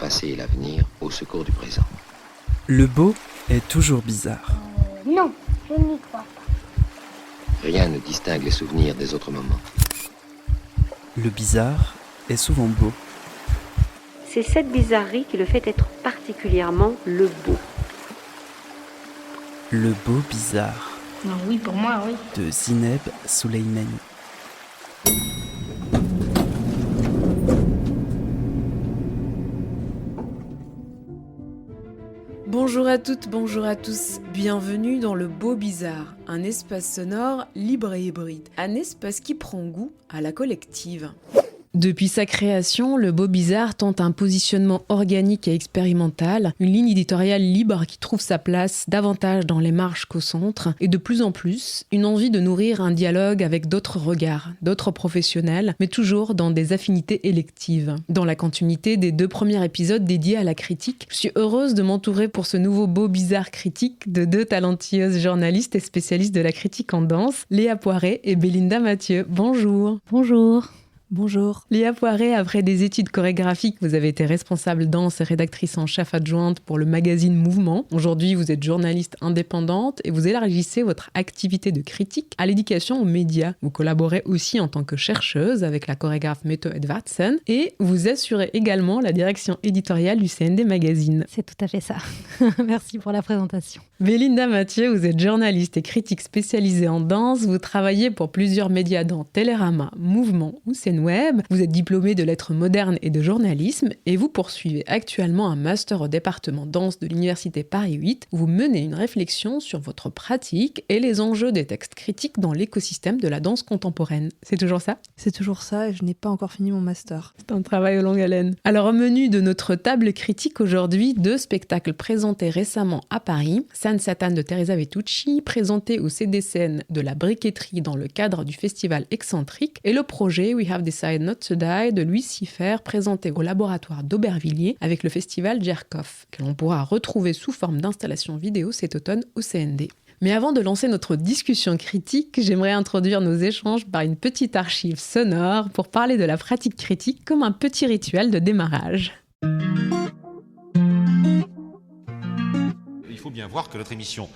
passé et l'avenir au secours du présent. Le beau est toujours bizarre. Non, je n'y crois pas. Rien ne distingue les souvenirs des autres moments. Le bizarre est souvent beau. C'est cette bizarrerie qui le fait être particulièrement le beau. Le beau bizarre. Oui, pour moi, oui. De Zineb Souleimani. Bonjour à toutes, bonjour à tous, bienvenue dans le Beau Bizarre, un espace sonore libre et hybride, un espace qui prend goût à la collective. Depuis sa création, le Beau Bizarre tente un positionnement organique et expérimental, une ligne éditoriale libre qui trouve sa place davantage dans les marges qu'au centre, et de plus en plus, une envie de nourrir un dialogue avec d'autres regards, d'autres professionnels, mais toujours dans des affinités électives. Dans la continuité des 2 premiers épisodes dédiés à la critique, je suis heureuse de m'entourer pour ce nouveau Beau Bizarre critique de 2 talentueuses journalistes et spécialistes de la critique en danse, Léa Poiré et Belinda Mathieu. Bonjour. Bonjour. Bonjour. Léa Poiré, après des études chorégraphiques, vous avez été responsable danse et rédactrice en chef adjointe pour le magazine Mouvement. Aujourd'hui, vous êtes journaliste indépendante et vous élargissez votre activité de critique à l'éducation aux médias. Vous collaborez aussi en tant que chercheuse avec la chorégraphe Mette Edvardsen et vous assurez également la direction éditoriale du CND Magazine. C'est tout à fait ça. Merci pour la présentation. Belinda Mathieu, vous êtes journaliste et critique spécialisée en danse. Vous travaillez pour plusieurs médias dont Télérama, Mouvement ou CND Web. Vous êtes diplômée de lettres modernes et de journalisme et vous poursuivez actuellement un master au département danse de l'université Paris 8 où vous menez une réflexion sur votre pratique et les enjeux des textes critiques dans l'écosystème de la danse contemporaine. C'est toujours ça ? C'est toujours ça et je n'ai pas encore fini mon master. C'est un travail aux longue haleine. Alors au menu de notre table critique aujourd'hui, 2 spectacles présentés récemment à Paris. San Satan de Teresa Vetucci, présenté au CDCN de la Briqueterie dans le cadre du festival Excentrique et le projet We Have Decided Not to Die de Louis Siffert, présenté au laboratoire d'Aubervilliers avec le festival Jerkov, que l'on pourra retrouver sous forme d'installation vidéo cet automne au CND. Mais avant de lancer notre discussion critique, j'aimerais introduire nos échanges par une petite archive sonore pour parler de la pratique critique comme un petit rituel de démarrage. Il faut bien voir que notre émission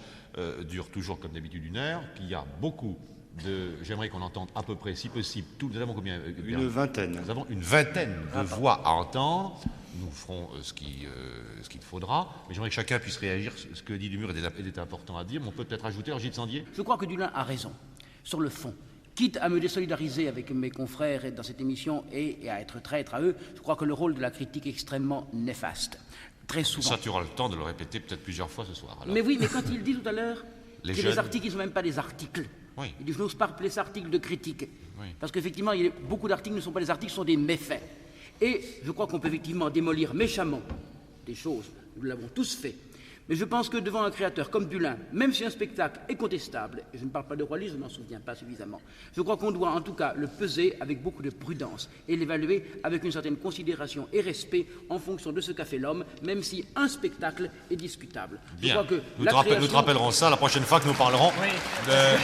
dure toujours comme d'habitude 1 heure, qu'il y a beaucoup j'aimerais qu'on entende à peu près, si possible, nous avons combien Une vingtaine. Nous avons une vingtaine de voix à entendre. Nous ferons ce qu'il faudra, mais j'aimerais que chacun puisse réagir. Ce que dit Dumur est important à dire, mais on peut peut-être ajouter, Gilles Sandier. Je crois que Dulin a raison, sur le fond. Quitte à me désolidariser avec mes confrères dans cette émission et à être traître à eux, je crois que le rôle de la critique est extrêmement néfaste. Très souvent. Ça, tu auras le temps de le répéter peut-être plusieurs fois ce soir. Alors. Mais oui, mais quand il dit tout à l'heure Les que jeunes... les articles, ils ne sont même pas des articles. Oui. Il dit, je n'ose pas appeler ça article de critique. Oui. Parce qu'effectivement, beaucoup d'articles ne sont pas des articles, ce sont des méfaits. Et je crois qu'on peut effectivement démolir méchamment des choses. Nous l'avons tous fait. Mais je pense que devant un créateur comme Dulin, même si un spectacle est contestable, et je ne parle pas de Roi Lis, je n'en souviens pas suffisamment, je crois qu'on doit en tout cas le peser avec beaucoup de prudence et l'évaluer avec une certaine considération et respect en fonction de ce qu'a fait l'homme, même si un spectacle est discutable. Bien, je crois que nous te rappellerons ça la prochaine fois que nous parlerons de...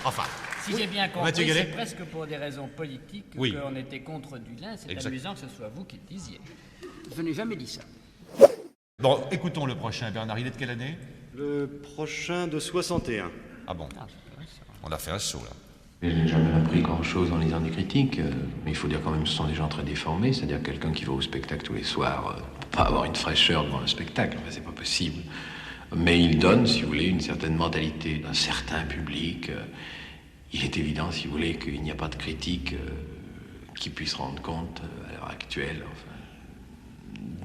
Enfin... Si j'ai bien compris, Mathieu Gallet. c'est presque pour des raisons politiques qu'on était contre Dulin. C'est exact. Amusant que ce soit vous qui le disiez. Je n'ai jamais dit ça. Bon, écoutons le prochain. Bernard, il est de quelle année ? Le prochain de 61. Ah bon. On a fait un saut, là. Je n'ai jamais appris grand-chose en lisant des critiques, mais il faut dire quand même que ce sont des gens très déformés, c'est-à-dire quelqu'un qui va au spectacle tous les soirs, pas avoir une fraîcheur devant le spectacle, enfin, c'est pas possible. Mais il donne, si vous voulez, une certaine mentalité d'un certain public. Il est évident, si vous voulez, qu'il n'y a pas de critique qui puisse rendre compte, à l'heure actuelle,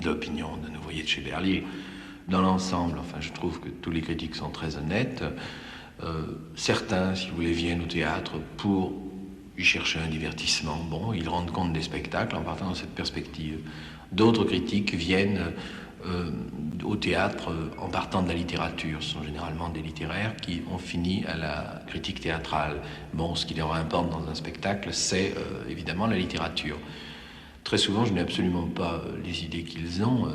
de l'opinion de nos voyers de chez Berlier. Dans l'ensemble, je trouve que tous les critiques sont très honnêtes. Certains, si vous voulez, viennent au théâtre pour y chercher un divertissement. Bon, ils rendent compte des spectacles en partant dans cette perspective. D'autres critiques viennent au théâtre en partant de la littérature. Ce sont généralement des littéraires qui ont fini à la critique théâtrale. Bon, ce qui leur importe dans un spectacle, c'est évidemment la littérature. Très souvent, je n'ai absolument pas les idées qu'ils ont,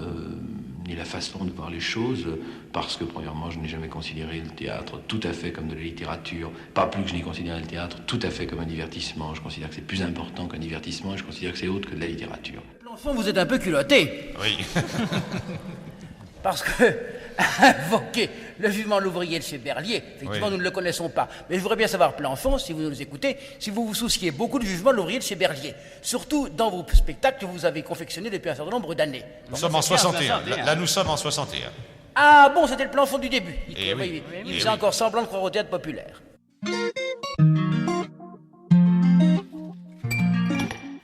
ni la façon de voir les choses, parce que, premièrement, je n'ai jamais considéré le théâtre tout à fait comme de la littérature, pas plus que je n'ai considéré le théâtre tout à fait comme un divertissement. Je considère que c'est plus important qu'un divertissement, et je considère que c'est autre que de la littérature. L'enfant, vous êtes un peu culotté. Oui. Parce que invoquer le jugement de l'ouvrier de chez Berlier, effectivement, nous ne le connaissons pas. Mais je voudrais bien savoir, Planfond, si vous nous écoutez, si vous vous souciez beaucoup du jugement de l'ouvrier de chez Berlier. Surtout dans vos spectacles que vous avez confectionnés depuis un certain nombre d'années. Nous sommes en 61. Là, nous sommes en 61. Ah bon, c'était le Planfond du début. Oui. Il faisait encore semblant de croire au théâtre populaire.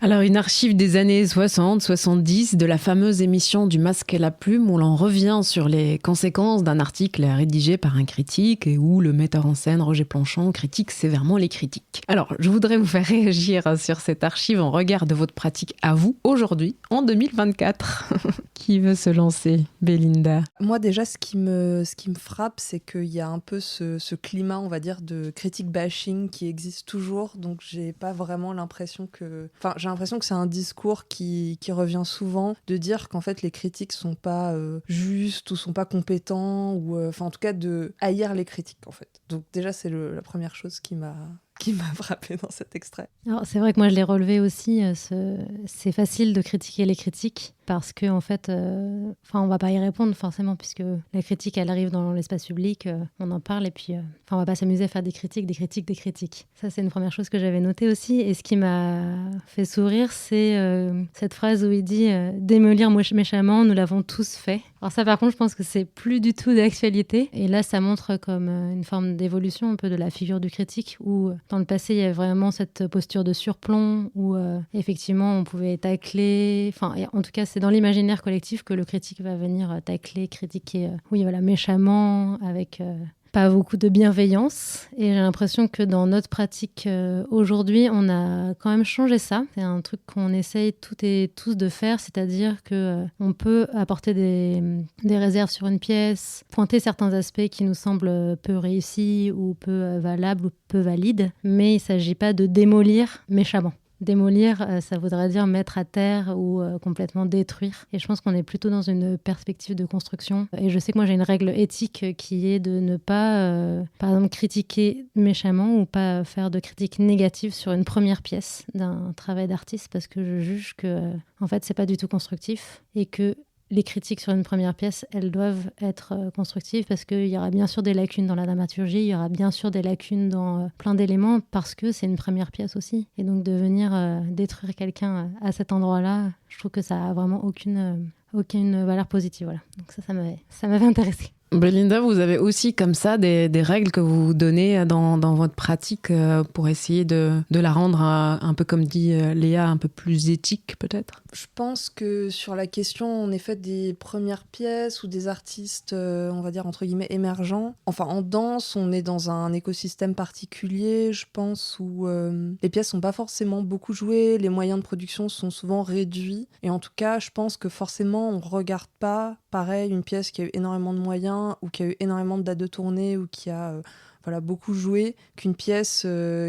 Alors, une archive des années 60-70 de la fameuse émission du Masque et la Plume où l'on revient sur les conséquences d'un article rédigé par un critique et où le metteur en scène Roger Planchon critique sévèrement les critiques. Alors, je voudrais vous faire réagir sur cette archive en regard de votre pratique à vous, aujourd'hui, en 2024. Qui veut se lancer, Belinda? Moi, déjà, ce qui me frappe, c'est qu'il y a un peu ce climat, on va dire, de critique bashing qui existe toujours. Donc, j'ai pas vraiment l'impression que... Enfin, j'ai l'impression que c'est un discours qui revient souvent, de dire qu'en fait, les critiques sont pas justes ou sont pas compétents, ou enfin, en tout cas, de haïr les critiques, en fait. Donc, déjà, c'est la première chose qui m'a frappé dans cet extrait. Alors, c'est vrai que moi je l'ai relevé aussi, c'est facile de critiquer les critiques parce que en fait, on va pas y répondre forcément puisque la critique elle arrive dans l'espace public, on en parle et puis on va pas s'amuser à faire des critiques. Ça c'est une première chose que j'avais notée aussi, et ce qui m'a fait sourire c'est cette phrase où il dit démolir méchamment, nous l'avons tous fait. Alors ça par contre je pense que c'est plus du tout d'actualité, et là ça montre comme une forme d'évolution un peu de la figure du critique où dans le passé, il y avait vraiment cette posture de surplomb où effectivement on pouvait tacler, en tout cas c'est dans l'imaginaire collectif que le critique va venir tacler, critiquer, méchamment, avec pas beaucoup de bienveillance. Et j'ai l'impression que dans notre pratique aujourd'hui, on a quand même changé ça. C'est un truc qu'on essaye toutes et tous de faire, c'est-à-dire qu'on peut apporter des réserves sur une pièce, pointer certains aspects qui nous semblent peu réussis ou peu valables ou peu valides, mais il ne s'agit pas de démolir méchamment. Démolir, ça voudrait dire mettre à terre ou complètement détruire. Et je pense qu'on est plutôt dans une perspective de construction. Et je sais que moi, j'ai une règle éthique qui est de ne pas, par exemple, critiquer méchamment ou pas faire de critique négative sur une première pièce d'un travail d'artiste, parce que je juge que, en fait, c'est pas du tout constructif et que les critiques sur une première pièce, elles doivent être constructives parce qu'il y aura bien sûr des lacunes dans la dramaturgie, il y aura bien sûr des lacunes dans plein d'éléments parce que c'est une première pièce aussi. Et donc de venir détruire quelqu'un à cet endroit-là, je trouve que ça a vraiment aucune valeur positive. Voilà. Donc ça m'avait intéressée. Belinda, vous avez aussi comme ça des règles que vous donnez dans votre pratique pour essayer de la rendre un peu, comme dit Léa, un peu plus éthique peut-être? Je pense que sur la question en effet des premières pièces ou des artistes, on va dire entre guillemets émergents, enfin en danse on est dans un écosystème particulier, je pense, où les pièces sont pas forcément beaucoup jouées, les moyens de production sont souvent réduits, et en tout cas je pense que forcément on regarde pas pareil une pièce qui a eu énormément de moyens ou qui a eu énormément de dates de tournée ou qui a beaucoup joué, qu'une pièce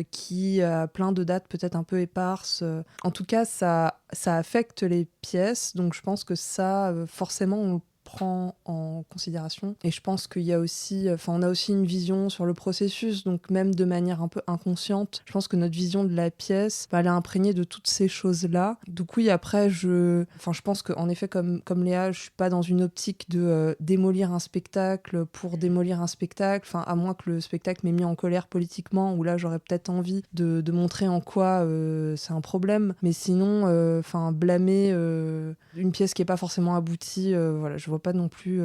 qui a plein de dates peut-être un peu éparses. En tout cas, ça affecte les pièces, donc je pense que ça, forcément, on le prend en considération. Et je pense qu'il y a aussi, on a aussi une vision sur le processus, donc même de manière un peu inconsciente, je pense que notre vision de la pièce, elle est imprégnée de toutes ces choses-là. Donc oui, après, je pense qu'en effet, comme Léa, je suis pas dans une optique de démolir un spectacle pour démolir un spectacle, à moins que le spectacle m'ait mis en colère politiquement, où là, j'aurais peut-être envie de montrer en quoi c'est un problème. Mais sinon, blâmer une pièce qui est pas forcément aboutie, je vois pas non plus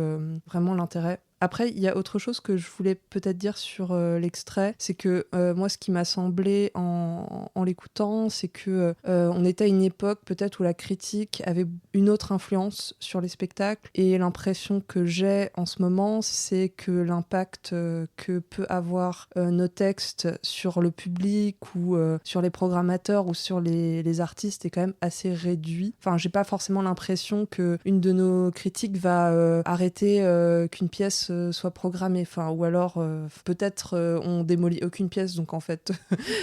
vraiment l'intérêt. Après, il y a autre chose que je voulais peut-être dire sur l'extrait, c'est que moi, ce qui m'a semblé en l'écoutant, c'est que on était à une époque peut-être où la critique avait une autre influence sur les spectacles, et l'impression que j'ai en ce moment, c'est que l'impact que peut avoir nos textes sur le public ou sur les programmateurs ou sur les artistes est quand même assez réduit. J'ai pas forcément l'impression qu'une de nos critiques va arrêter qu'une pièce soit programmée. Enfin, ou alors, peut-être on démolit aucune pièce. Donc en fait,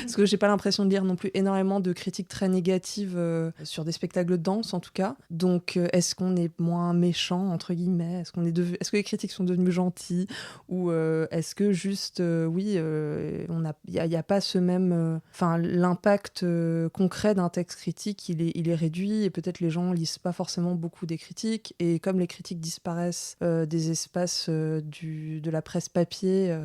parce que j'ai pas l'impression de lire non plus énormément de critiques très négatives sur des spectacles de danse, en tout cas. Donc est-ce qu'on est moins méchant, entre guillemets? Est-ce que les critiques sont devenus gentils? Ou est-ce que juste, il n'y a pas ce même... l'impact concret d'un texte critique, il est réduit, et peut-être les gens lisent pas forcément beaucoup des critiques, et comme les critiques disparaissent des espaces de la presse papier,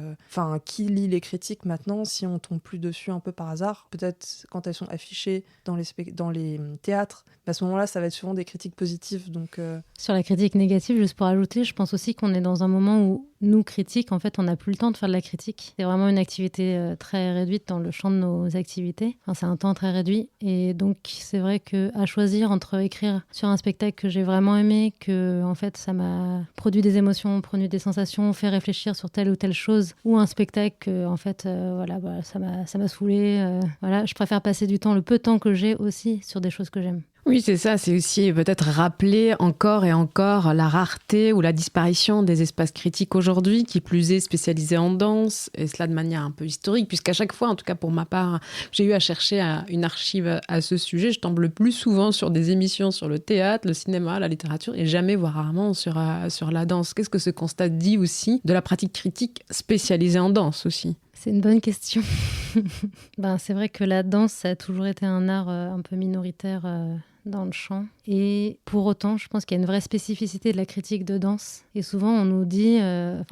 qui lit les critiques maintenant si on tombe plus dessus un peu par hasard? Peut-être quand elles sont affichées dans les théâtres, à ce moment-là, ça va être souvent des critiques positives. Donc, Sur la critique négative, juste pour ajouter, je pense aussi qu'on est dans un moment où nous, critiques, en fait, on n'a plus le temps de faire de la critique. C'est vraiment une activité très réduite dans le champ de nos activités. Enfin, c'est un temps très réduit. Et donc, c'est vrai qu'à choisir entre écrire sur un spectacle que j'ai vraiment aimé, que en fait, ça m'a produit des émotions, produit des sensations, fait réfléchir sur telle ou telle chose, ou un spectacle que, en fait, ça m'a saoulé. Je préfère passer du temps, le peu de temps que j'ai aussi, sur des choses que j'aime. Oui, c'est ça. C'est aussi peut-être rappeler encore et encore la rareté ou la disparition des espaces critiques aujourd'hui, qui plus est spécialisés en danse, et cela de manière un peu historique, puisqu'à chaque fois, en tout cas pour ma part, j'ai eu à chercher une archive à ce sujet. Je tombe le plus souvent sur des émissions sur le théâtre, le cinéma, la littérature, et jamais, voire rarement, sur la danse. Qu'est-ce que ce constat dit aussi de la pratique critique spécialisée en danse aussi ? C'est une bonne question. C'est vrai que la danse, ça a toujours été un art un peu minoritaire dans le chant. Et pour autant, je pense qu'il y a une vraie spécificité de la critique de danse. Et souvent, on nous dit...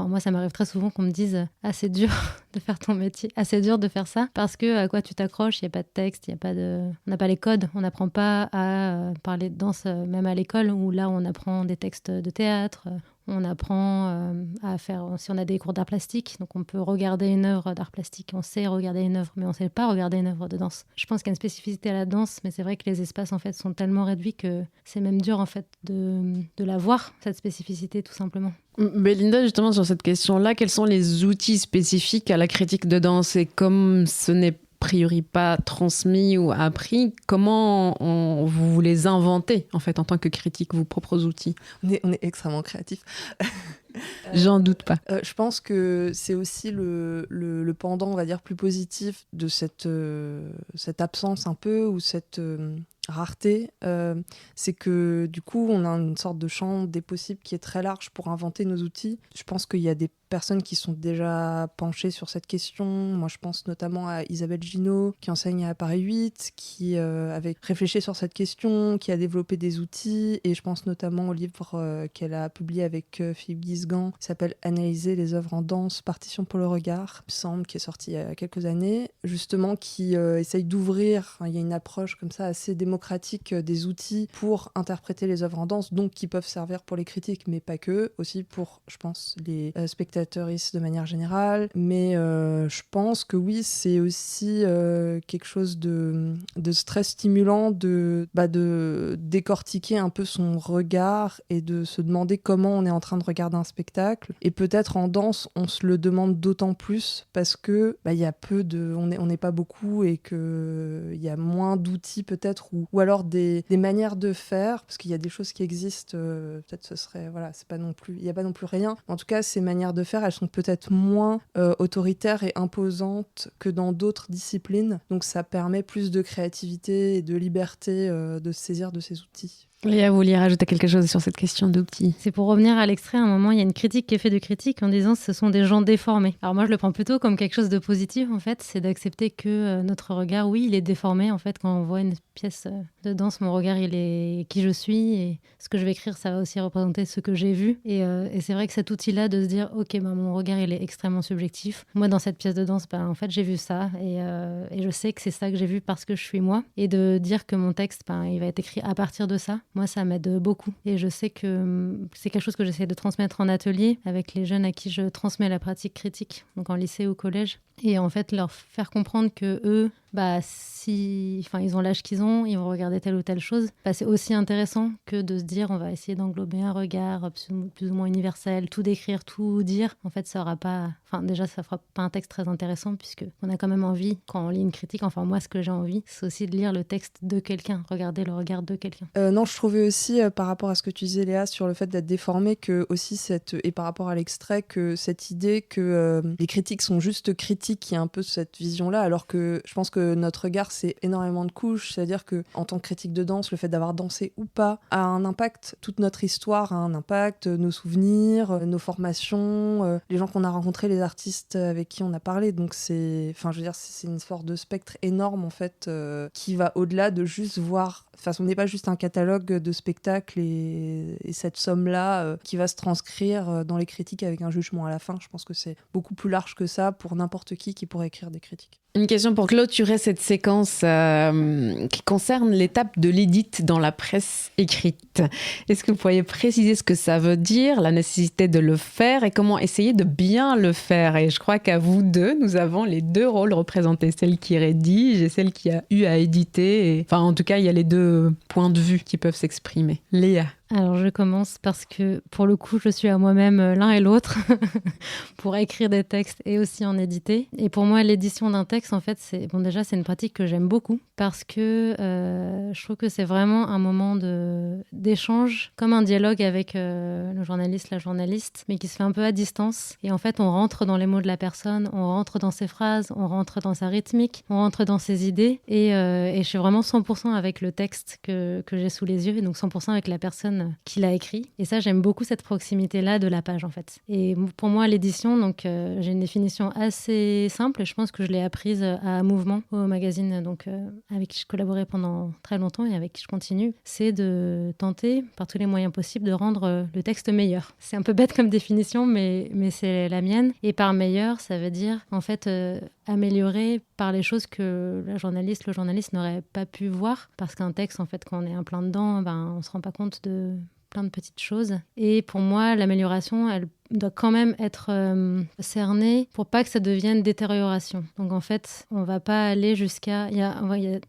moi, ça m'arrive très souvent qu'on me dise « Ah, c'est dur de faire ton métier. Ah, c'est dur de faire ça. » Parce que à quoi tu t'accroches, il n'y a pas de texte, on n'a pas les codes. On n'apprend pas à parler de danse, même à l'école, où là, on apprend des textes de théâtre. On apprend à faire... Si on a des cours d'art plastique, donc on peut regarder une œuvre d'art plastique. On sait regarder une œuvre, mais on ne sait pas regarder une œuvre de danse. Je pense qu'il y a une spécificité à la danse, mais c'est vrai que les espaces, en fait, sont tellement réduits que c'est même dur, en fait, de la voir, cette spécificité, tout simplement. Belinda, justement, sur cette question-là, quels sont les outils spécifiques à la critique de danse? Et comme ce n'est priori pas transmis ou appris, comment vous les inventez, en fait, en tant que critique, vos propres outils? On est extrêmement créatifs. J'en doute pas. Je pense que c'est aussi le pendant, on va dire, plus positif de cette absence un peu, ou cette rareté. C'est que du coup, on a une sorte de champ des possibles qui est très large pour inventer nos outils. Je pense qu'il y a des personnes qui sont déjà penchées sur cette question. Moi, je pense notamment à Isabelle Ginot, qui enseigne à Paris 8, qui avait réfléchi sur cette question, qui a développé des outils. Et je pense notamment au livre qu'elle a publié avec Philippe Guisgan, qui s'appelle « Analyser les œuvres en danse, partition pour le regard », il me semble, qui est sorti il y a quelques années, justement, qui essaye d'ouvrir. Il y a une approche comme ça assez démocratique des outils pour interpréter les œuvres en danse, donc qui peuvent servir pour les critiques, mais pas que, aussi pour, je pense, les spectateuristes de manière générale. Mais je pense que oui, c'est aussi quelque chose de très stimulant de décortiquer un peu son regard et de se demander comment on est en train de regarder un spectacle. Et peut-être en danse, on se le demande d'autant plus parce que il y a on n'est pas beaucoup, et que il y a moins d'outils peut-être, ou alors des manières de faire, parce qu'il y a des choses qui existent, peut-être ce serait, c'est pas non plus, il y a pas non plus rien. En tout cas, ces manières de faire, elles sont peut-être moins autoritaires et imposantes que dans d'autres disciplines. Donc ça permet plus de créativité et de liberté de se saisir de ces outils. Léa, vous vouliez rajouter quelque chose sur cette question d'outils? C'est pour revenir à l'extrait, à un moment, il y a une critique qui est faite de critique en disant ce sont des gens déformés. Alors moi, je le prends plutôt comme quelque chose de positif, en fait. C'est d'accepter que notre regard, oui, il est déformé. En fait, quand on voit une pièce de danse, mon regard, il est qui je suis. Et ce que je vais écrire, ça va aussi représenter ce que j'ai vu. Et c'est vrai que cet outil-là, de se dire, OK, mon regard, il est extrêmement subjectif. Moi, dans cette pièce de danse, en fait, j'ai vu ça. Et je sais que c'est ça que j'ai vu parce que je suis moi. Et de dire que mon texte, il va être écrit à partir de ça. Moi, ça m'aide beaucoup. Et je sais que c'est quelque chose que j'essaie de transmettre en atelier avec les jeunes à qui je transmets la pratique critique, donc en lycée ou collège. et en fait leur faire comprendre que eux, ils ont l'âge qu'ils ont, ils vont regarder telle ou telle chose, c'est aussi intéressant que de se dire on va essayer d'englober un regard plus ou moins universel, tout décrire, tout dire. En fait, ça aura pas... déjà, ça fera pas un texte très intéressant puisque on a quand même envie, quand on lit une critique, moi, ce que j'ai envie, c'est aussi de lire le texte de quelqu'un, regarder le regard de quelqu'un. Non, je trouvais aussi, par rapport à ce que tu disais, Léa, sur le fait d'être déformé, que aussi et par rapport à l'extrait, que cette idée que les critiques sont juste critiques, il y a un peu cette vision-là, alors que je pense que notre regard, c'est énormément de couches, c'est-à-dire que en tant que critique de danse, le fait d'avoir dansé ou pas a un impact, toute notre histoire a un impact, nos souvenirs, nos formations, les gens qu'on a rencontrés, les artistes avec qui on a parlé, donc c'est une sorte de spectre énorme en fait, qui va au-delà de juste voir, on n'est pas juste un catalogue de spectacles et cette somme-là qui va se transcrire dans les critiques avec un jugement à la fin. Je pense que c'est beaucoup plus large que ça pour n'importe qui pourrait écrire des critiques. Une question pour clôturer cette séquence qui concerne l'étape de l'édit dans la presse écrite. Est-ce que vous pourriez préciser ce que ça veut dire, la nécessité de le faire et comment essayer de bien le faire? Et je crois qu'à vous deux, nous avons les deux rôles représentés, celle qui rédige et celle qui a eu à éditer. En tout cas, il y a les deux points de vue qui peuvent s'exprimer. Léa. Alors je commence parce que pour le coup je suis à moi-même l'un et l'autre pour écrire des textes et aussi en éditer. Et pour moi l'édition d'un texte en fait c'est une pratique que j'aime beaucoup parce que je trouve que c'est vraiment un moment d'échange, comme un dialogue avec le journaliste, la journaliste, mais qui se fait un peu à distance. Et en fait on rentre dans les mots de la personne, on rentre dans ses phrases, on rentre dans sa rythmique, on rentre dans ses idées et je suis vraiment 100% avec le texte que j'ai sous les yeux et donc 100% avec la personne qui l'a écrit. Et ça, j'aime beaucoup cette proximité-là de la page, en fait. Et pour moi, l'édition, j'ai une définition assez simple et je pense que je l'ai apprise à Mouvement, au magazine avec qui je collaborais pendant très longtemps et avec qui je continue. C'est de tenter, par tous les moyens possibles, de rendre le texte meilleur. C'est un peu bête comme définition, mais c'est la mienne. Et par meilleur, ça veut dire, en fait, améliorer par les choses que le journaliste n'aurait pas pu voir. Parce qu'un texte, en fait, quand on est en plein dedans, on se rend pas compte de plein de petites choses. Et pour moi, l'amélioration, elle doit quand même être cernée pour pas que ça devienne détérioration. Donc en fait, on va pas aller jusqu'à... Il y a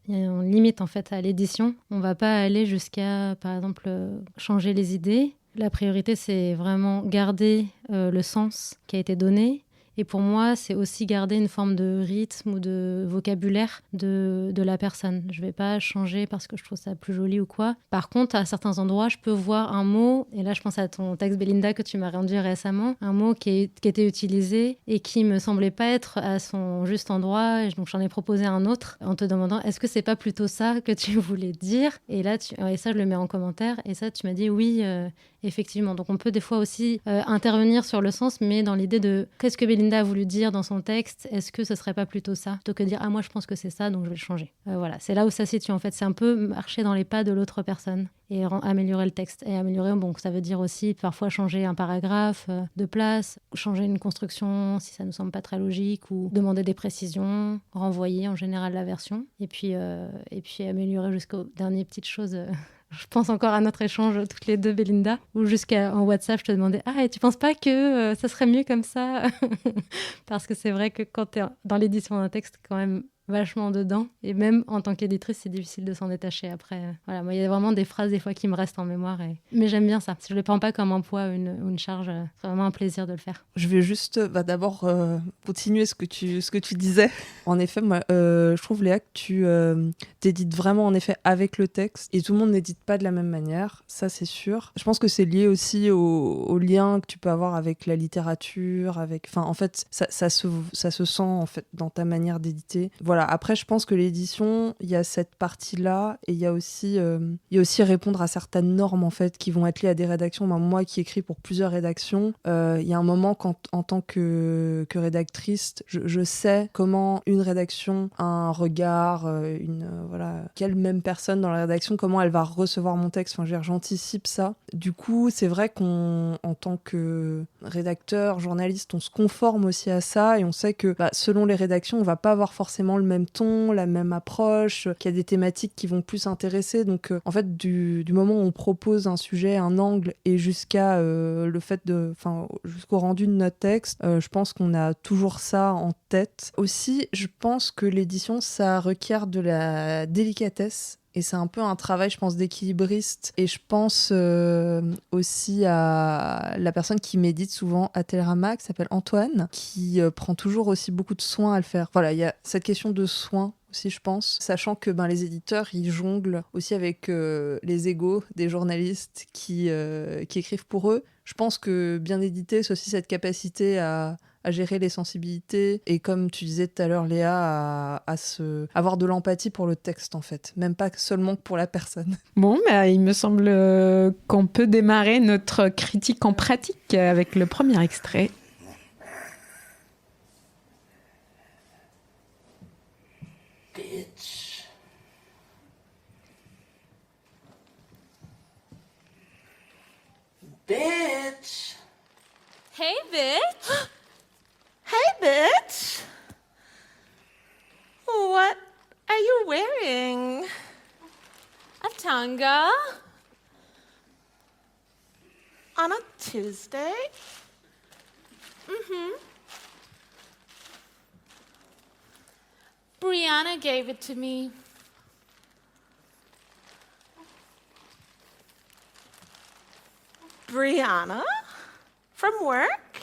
une limite en fait à l'édition. On va pas aller jusqu'à, par exemple, changer les idées. La priorité, c'est vraiment garder le sens qui a été donné. Et pour moi, c'est aussi garder une forme de rythme ou de vocabulaire de la personne. Je ne vais pas changer parce que je trouve ça plus joli ou quoi. Par contre, à certains endroits, je peux voir un mot, et là je pense à ton texte Belinda que tu m'as rendu récemment, un mot qui était utilisé et qui me semblait pas être à son juste endroit. Et donc j'en ai proposé un autre en te demandant est-ce que c'est pas plutôt ça que tu voulais dire? Et là, et ça je le mets en commentaire, et ça tu m'as dit oui, effectivement. Donc on peut des fois aussi intervenir sur le sens, mais dans l'idée de qu'est-ce que Belinda a voulu dire dans son texte, est-ce que ce serait pas plutôt ça, plutôt que de dire moi je pense que c'est ça donc je vais le changer. Voilà, c'est là où ça se situe en fait, c'est un peu marcher dans les pas de l'autre personne et améliorer le texte. Et améliorer, ça veut dire aussi parfois changer un paragraphe de place, changer une construction si ça nous semble pas très logique, ou demander des précisions, renvoyer en général la version, et puis améliorer jusqu'aux dernières petites choses. Je pense encore à notre échange toutes les deux, Belinda, où jusqu'en WhatsApp, je te demandais « Ah, et tu penses pas que ça serait mieux comme ça ?» Parce que c'est vrai que quand tu es dans l'édition d'un texte, quand même vachement dedans. Et même en tant qu'éditrice, c'est difficile de s'en détacher après. Voilà, moi, il y a vraiment des phrases des fois qui me restent en mémoire. Mais j'aime bien ça. Je ne le prends pas comme un poids ou une charge. C'est vraiment un plaisir de le faire. Je vais juste d'abord continuer ce que tu disais. En effet, moi, je trouve, Léa, que tu t'édites vraiment en effet avec le texte. Et tout le monde n'édite pas de la même manière. Ça, c'est sûr. Je pense que c'est lié aussi au lien que tu peux avoir avec la littérature. En fait, ça se sent en fait, dans ta manière d'éditer. Voilà. Après, je pense que l'édition, il y a cette partie-là et il y a aussi répondre à certaines normes en fait qui vont être liées à des rédactions. Moi qui écris pour plusieurs rédactions, il y a un moment quand, en tant que rédactrice, je sais comment une rédaction a un regard, quelle même personne dans la rédaction, comment elle va recevoir mon texte. Enfin, j'anticipe ça. Du coup, c'est vrai qu'en tant que rédacteur, journaliste, on se conforme aussi à ça et on sait que selon les rédactions, on va pas avoir forcément le le même ton, la même approche, qu'il y a des thématiques qui vont plus intéresser. Donc en fait, du moment où on propose un sujet, un angle, et jusqu'à jusqu'au rendu de notre texte, je pense qu'on a toujours ça en tête. Aussi, je pense que l'édition, ça requiert de la délicatesse. Et c'est un peu un travail, je pense, d'équilibriste. Et je pense aussi à la personne qui m'édite souvent à Télérama, qui s'appelle Antoine, qui prend toujours aussi beaucoup de soin à le faire. Voilà, il y a cette question de soin aussi, je pense, sachant que les éditeurs, ils jonglent aussi avec les égos des journalistes qui écrivent pour eux. Je pense que bien éditer, c'est aussi cette capacité à gérer les sensibilités et, comme tu disais tout à l'heure, Léa, avoir de l'empathie pour le texte, en fait, même pas seulement pour la personne. Bon, il me semble qu'on peut démarrer notre critique en pratique avec le premier extrait. Bitch. Bitch. Hey, bitch. Hey, bitch. What are you wearing? A tanga? On a Tuesday? Mm-hmm. Brianna gave it to me. Brianna? From work?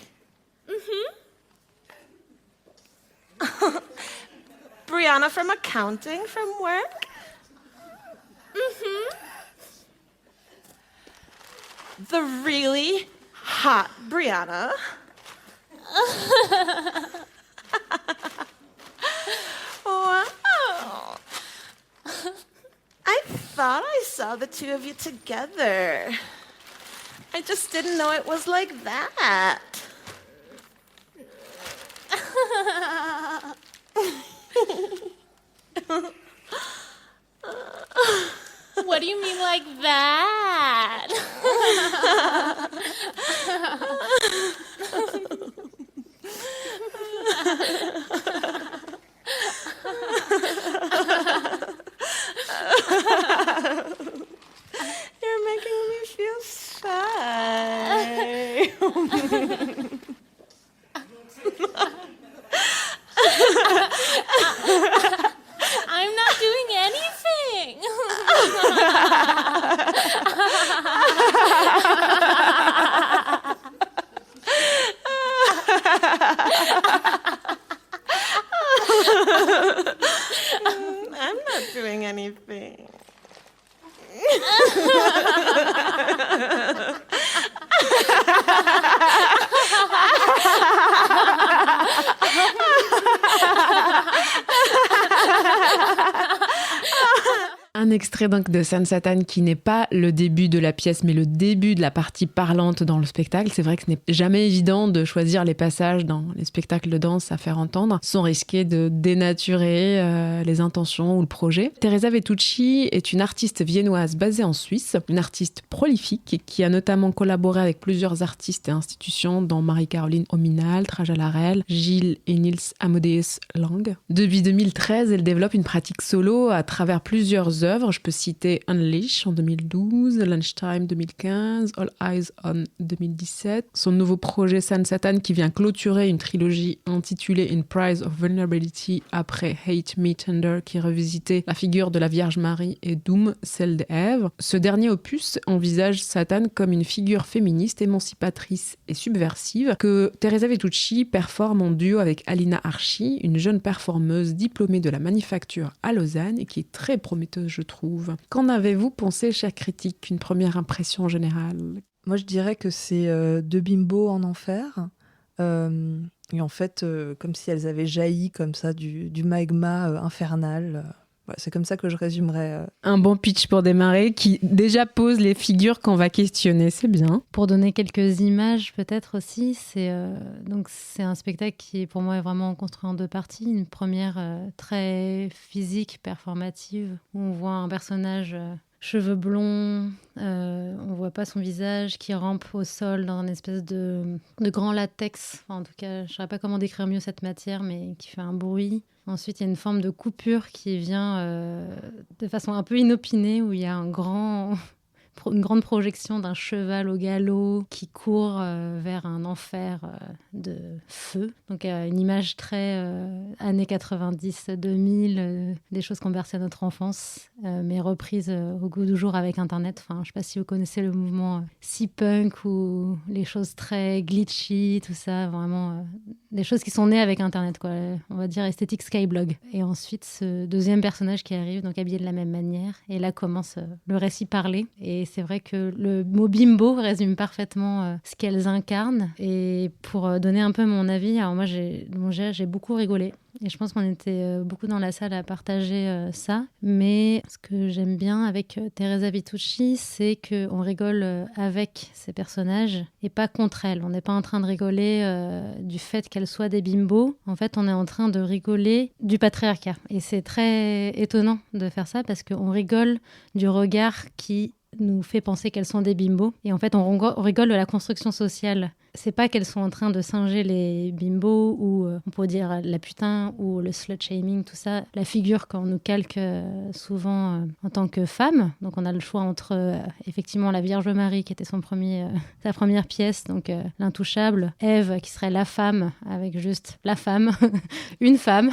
Mm-hmm. Brianna from accounting from work? Mm-hmm. The really hot Brianna? Wow. I thought I saw the two of you together. I just didn't know it was like that. What do you mean like that? You're making me feel shy. I'm not doing anything. I'm not doing anything. Un extrait donc de San Satan qui n'est pas le début de la pièce, mais le début de la partie parlante dans le spectacle. C'est vrai que ce n'est jamais évident de choisir les passages dans les spectacles de danse à faire entendre sans risquer de dénaturer les intentions ou le projet. Teresa Vetucci est une artiste viennoise basée en Suisse, une artiste prolifique qui a notamment collaboré avec plusieurs artistes et institutions dont Marie-Caroline Ominal, Traja Larel, Gilles et Nils Amadeus Lang. Depuis 2013, elle développe une pratique solo à travers plusieurs œuvres. Je peux citer Unleash en 2012, Lunchtime 2015, All Eyes on 2017. Son nouveau projet San Satan qui vient clôturer une trilogie intitulée In Price of Vulnerability après Hate Me Tender qui revisitait la figure de la Vierge Marie et Doom, celle d'Ève. Ce dernier opus envisage Satan comme une figure féministe, émancipatrice et subversive que Teresa Vetucci performe en duo avec Alina Archi, une jeune performeuse diplômée de la Manufacture à Lausanne et qui est très prometteuse, je trouve. Qu'en avez-vous pensé, chère critique? Une première impression générale? Moi, je dirais que c'est deux bimbos en enfer. Et en fait, comme si elles avaient jailli comme ça du magma infernal. Ouais, c'est comme ça que je résumerais. Un bon pitch pour démarrer qui déjà pose les figures qu'on va questionner, c'est bien. Pour donner quelques images peut-être aussi, c'est un spectacle qui pour moi est vraiment construit en deux parties. Une première très physique, performative, où on voit un personnage cheveux blonds, on voit pas son visage, qui rampe au sol dans une espèce de grand latex. Enfin, en tout cas, je saurais pas comment décrire mieux cette matière, mais qui fait un bruit. Ensuite, il y a une forme de coupure qui vient de façon un peu inopinée, où il y a une grande projection d'un cheval au galop qui court vers un enfer de feu. Donc une image très années 90-2000, des choses qui ont bercé notre enfance, mais reprises au goût du jour avec Internet. Enfin, je ne sais pas si vous connaissez le mouvement C-Punk ou les choses très glitchy, tout ça, vraiment des choses qui sont nées avec Internet, quoi. On va dire esthétique Skyblog. Et ensuite, ce deuxième personnage qui arrive, donc habillé de la même manière, et là commence le récit parlé. Et c'est vrai que le mot bimbo résume parfaitement ce qu'elles incarnent. Et pour donner un peu mon avis, alors moi j'ai beaucoup rigolé. Et je pense qu'on était beaucoup dans la salle à partager ça. Mais ce que j'aime bien avec Teresa Vitucci, c'est qu'on rigole avec ces personnages et pas contre elles. On n'est pas en train de rigoler du fait qu'elles soient des bimbos. En fait, on est en train de rigoler du patriarcat. Et c'est très étonnant de faire ça parce qu'on rigole du regard qui nous fait penser qu'elles sont des bimbos. Et en fait, on rigole de la construction sociale. C'est pas qu'elles sont en train de singer les bimbos ou on pourrait dire la putain ou le slut-shaming, tout ça. La figure qu'on nous calque souvent en tant que femme. Donc on a le choix entre effectivement la Vierge Marie qui était sa première pièce, donc l'intouchable. Ève qui serait la femme avec juste la femme, une femme,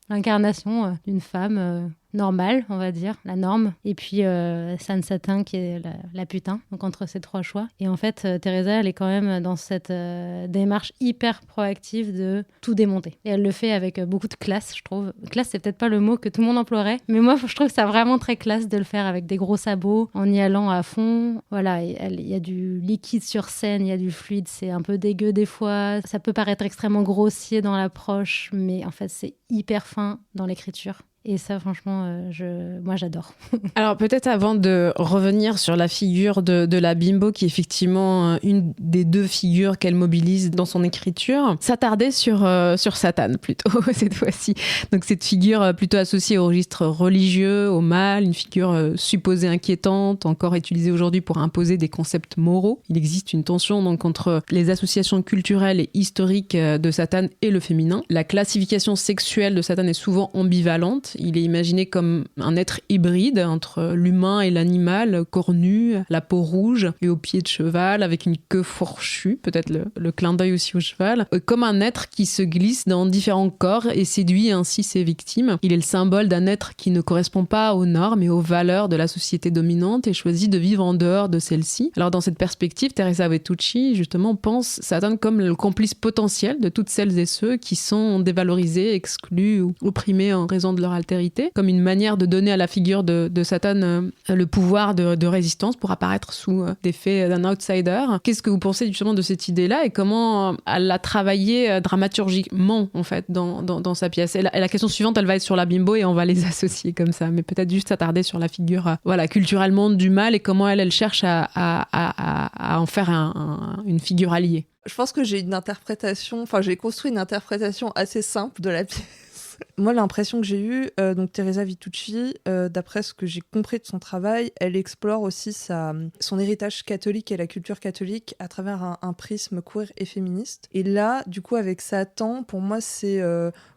l'incarnation d'une femme normale, on va dire, la norme. Et puis Sansatan qui est la putain, donc entre ces trois choix. Et en fait, Teresa, elle est quand même dans cette démarche hyper proactive de tout démonter. Et elle le fait avec beaucoup de classe, je trouve. Classe, c'est peut-être pas le mot que tout le monde emploierait, mais moi, je trouve que c'est vraiment très classe de le faire avec des gros sabots, en y allant à fond. Voilà, il y a du liquide sur scène, il y a du fluide, c'est un peu dégueu des fois. Ça peut paraître extrêmement grossier dans l'approche, mais en fait, c'est hyper fin dans l'écriture. Et ça, franchement, moi, j'adore. Alors, peut-être avant de revenir sur la figure de la bimbo, qui est effectivement une des deux figures qu'elle mobilise dans son écriture, s'attarder sur Satan, plutôt, cette fois-ci. Donc, cette figure plutôt associée au registre religieux, au mal, une figure supposée inquiétante, encore utilisée aujourd'hui pour imposer des concepts moraux. Il existe une tension donc entre les associations culturelles et historiques de Satan et le féminin. La classification sexuelle de Satan est souvent ambivalente. Il est imaginé comme un être hybride entre l'humain et l'animal, cornu, la peau rouge et aux pieds de cheval, avec une queue fourchue, peut-être le clin d'œil aussi au cheval, comme un être qui se glisse dans différents corps et séduit ainsi ses victimes. Il est le symbole d'un être qui ne correspond pas aux normes et aux valeurs de la société dominante et choisit de vivre en dehors de celle-ci. Alors dans cette perspective, Teresa Vitucci, justement, pense Satan comme le complice potentiel de toutes celles et ceux qui sont dévalorisés, exclus ou opprimés en raison de leur altérité, comme une manière de donner à la figure de Satan le pouvoir de résistance pour apparaître sous l'effet d'un outsider. Qu'est-ce que vous pensez justement de cette idée-là et comment elle l'a travaillé dramaturgiquement en fait dans sa pièce? Et la question suivante, elle va être sur la bimbo et on va les associer comme ça, mais peut-être juste s'attarder sur la figure culturellement du mal et comment elle cherche à en faire une figure alliée. Je pense que j'ai construit une interprétation assez simple de la pièce. Moi, l'impression que j'ai eue, donc Teresa Vitucci, d'après ce que j'ai compris de son travail, elle explore aussi son héritage catholique et la culture catholique à travers un prisme queer et féministe. Et là, du coup, avec Satan, pour moi, c'est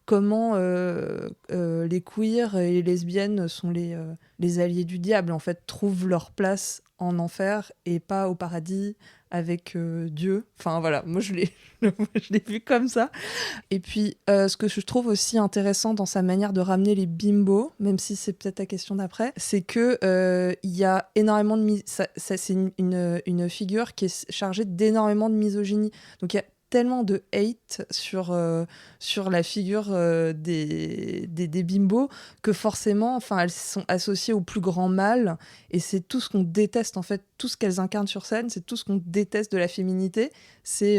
comment les queers et les lesbiennes sont les alliés du diable, en fait, trouvent leur place en enfer et pas au paradis avec Dieu. Enfin voilà, moi je l'ai vu comme ça. Et puis ce que je trouve aussi intéressant dans sa manière de ramener les bimbos, même si c'est peut-être ta question d'après, c'est que il y a énormément de c'est une figure qui est chargée d'énormément de misogynie. Donc il y a tellement de hate sur la figure des bimbos que forcément, elles sont associées au plus grand mal et c'est tout ce qu'on déteste en fait, tout ce qu'elles incarnent sur scène, c'est tout ce qu'on déteste de la féminité, c'est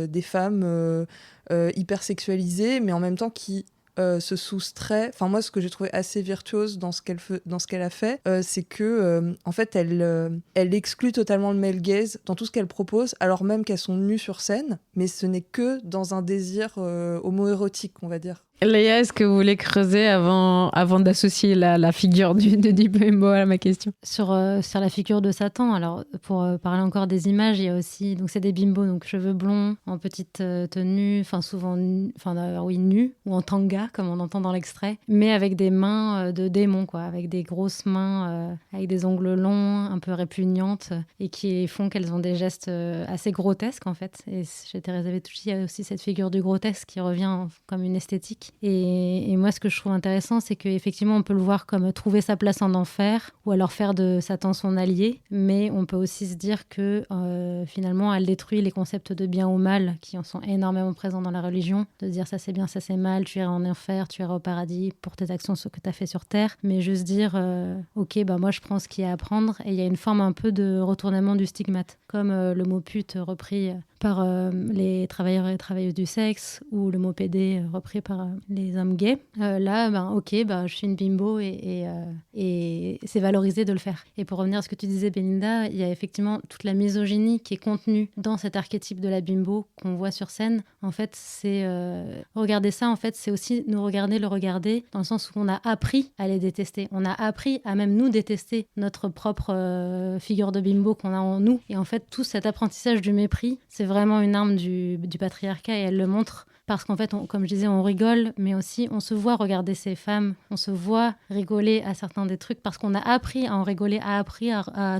des femmes hyper sexualisées mais en même temps qui se soustrait. Enfin moi, ce que j'ai trouvé assez virtuose dans ce qu'elle a fait, c'est que en fait, elle exclut totalement le male gaze dans tout ce qu'elle propose, alors même qu'elles sont nues sur scène, mais ce n'est que dans un désir homo-érotique, on va dire. Léa, est-ce que vous voulez creuser avant d'associer la figure du bimbo à ma question? Sur la figure de Satan, alors pour parler encore des images, il y a aussi, donc c'est des bimbos, donc cheveux blonds, en petite tenue, souvent nus ou en tanga, comme on entend dans l'extrait, mais avec des mains de démons, quoi, avec des grosses mains, avec des ongles longs, un peu répugnantes, et qui font qu'elles ont des gestes assez grotesques, en fait. Et chez Teresa Vettucci, il y a aussi cette figure du grotesque qui revient comme une esthétique. Et moi, ce que je trouve intéressant, c'est qu'effectivement, on peut le voir comme trouver sa place en enfer, ou alors faire de Satan son allié, mais on peut aussi se dire que finalement, elle détruit les concepts de bien ou mal qui en sont énormément présents dans la religion, de dire ça c'est bien, ça c'est mal, tu iras en enfer, tu iras au paradis pour tes actions, ce que tu as fait sur Terre, mais juste dire ok, moi je prends ce qu'il y a à prendre, et il y a une forme un peu de retournement du stigmate, comme le mot pute repris par les travailleurs et travailleuses du sexe, ou le mot PD repris par les hommes gays. Je suis une bimbo et c'est valorisé de le faire. Et pour revenir à ce que tu disais, Belinda, il y a effectivement toute la misogynie qui est contenue dans cet archétype de la bimbo qu'on voit sur scène. En fait, c'est regarder ça, en fait, c'est aussi nous regarder, le regarder, dans le sens où on a appris à les détester. On a appris à même nous détester notre propre figure de bimbo qu'on a en nous. Et en fait, tout cet apprentissage du mépris, c'est vraiment une arme du patriarcat, et elle le montre parce qu'en fait, comme je disais, on rigole, mais aussi on se voit regarder ces femmes, on se voit rigoler à certains des trucs parce qu'on a appris à en rigoler, à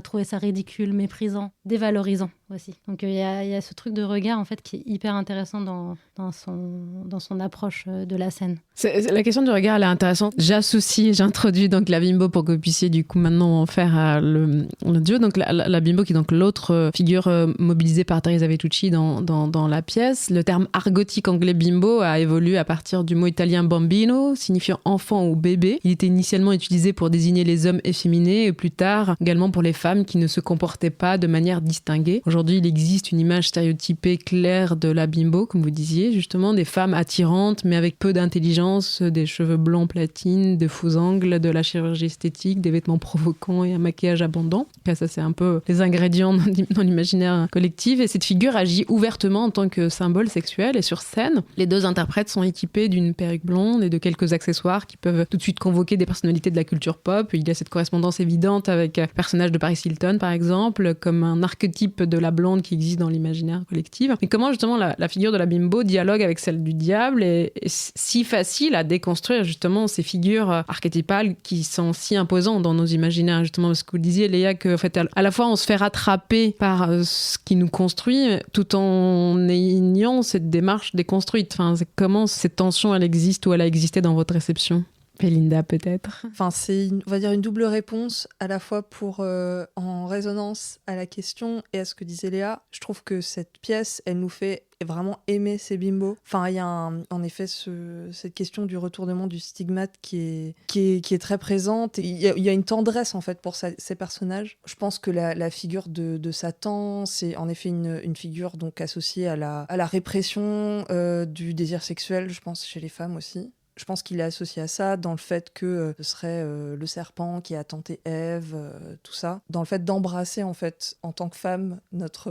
trouver ça ridicule, méprisant, dévalorisant aussi. Donc il y a ce truc de regard en fait qui est hyper intéressant dans son approche de la scène. La question du regard, elle est intéressante. J'introduis donc la bimbo pour que vous puissiez du coup maintenant en faire le duo. Donc la bimbo qui est donc l'autre figure mobilisée par Teresa Vettucci dans la pièce. Le terme argotique anglais bimbo a évolué à partir du mot italien bambino, signifiant enfant ou bébé. Il était initialement utilisé pour désigner les hommes efféminés et plus tard également pour les femmes qui ne se comportaient pas de manière distinguée. Aujourd'hui, il existe une image stéréotypée claire de la bimbo, comme vous disiez, justement, des femmes attirantes mais avec peu d'intelligence, des cheveux blancs platine, de faux angles, de la chirurgie esthétique, des vêtements provocants et un maquillage abondant. Ça, c'est un peu les ingrédients dans l'imaginaire collectif. Et cette figure agit ouvertement en tant que symbole sexuel. Et sur scène, les deux interprètes sont équipés d'une perruque blonde et de quelques accessoires qui peuvent tout de suite convoquer des personnalités de la culture pop. Il y a cette correspondance évidente avec le personnage de Paris Hilton, par exemple, comme un archétype de la blonde qui existe dans l'imaginaire collectif. Mais comment justement la figure de la bimbo dialogue avec celle du diable et si facile à déconstruire justement ces figures archétypales qui sont si imposantes dans nos imaginaires, justement, parce que vous disiez, Léa, que en fait, à la fois on se fait rattraper par ce qui nous construit tout en ayant cette démarche déconstruite. Enfin, comment cette tension, elle existe ou elle a existé dans votre réception? Belinda, peut-être. Enfin, c'est, on va dire, une double réponse, à la fois pour en résonance à la question et à ce que disait Léa. Je trouve que cette pièce, elle nous fait vraiment aimer ces bimbos. Enfin, il y a en effet cette question du retournement du stigmate qui est très présente. Il y a une tendresse, en fait, pour ces personnages. Je pense que la figure de Satan, c'est en effet une figure donc associée à la répression du désir sexuel, je pense, chez les femmes aussi. Je pense qu'il est associé à ça, dans le fait que ce serait le serpent qui a tenté Ève, tout ça. Dans le fait d'embrasser, en fait, en tant que femme, notre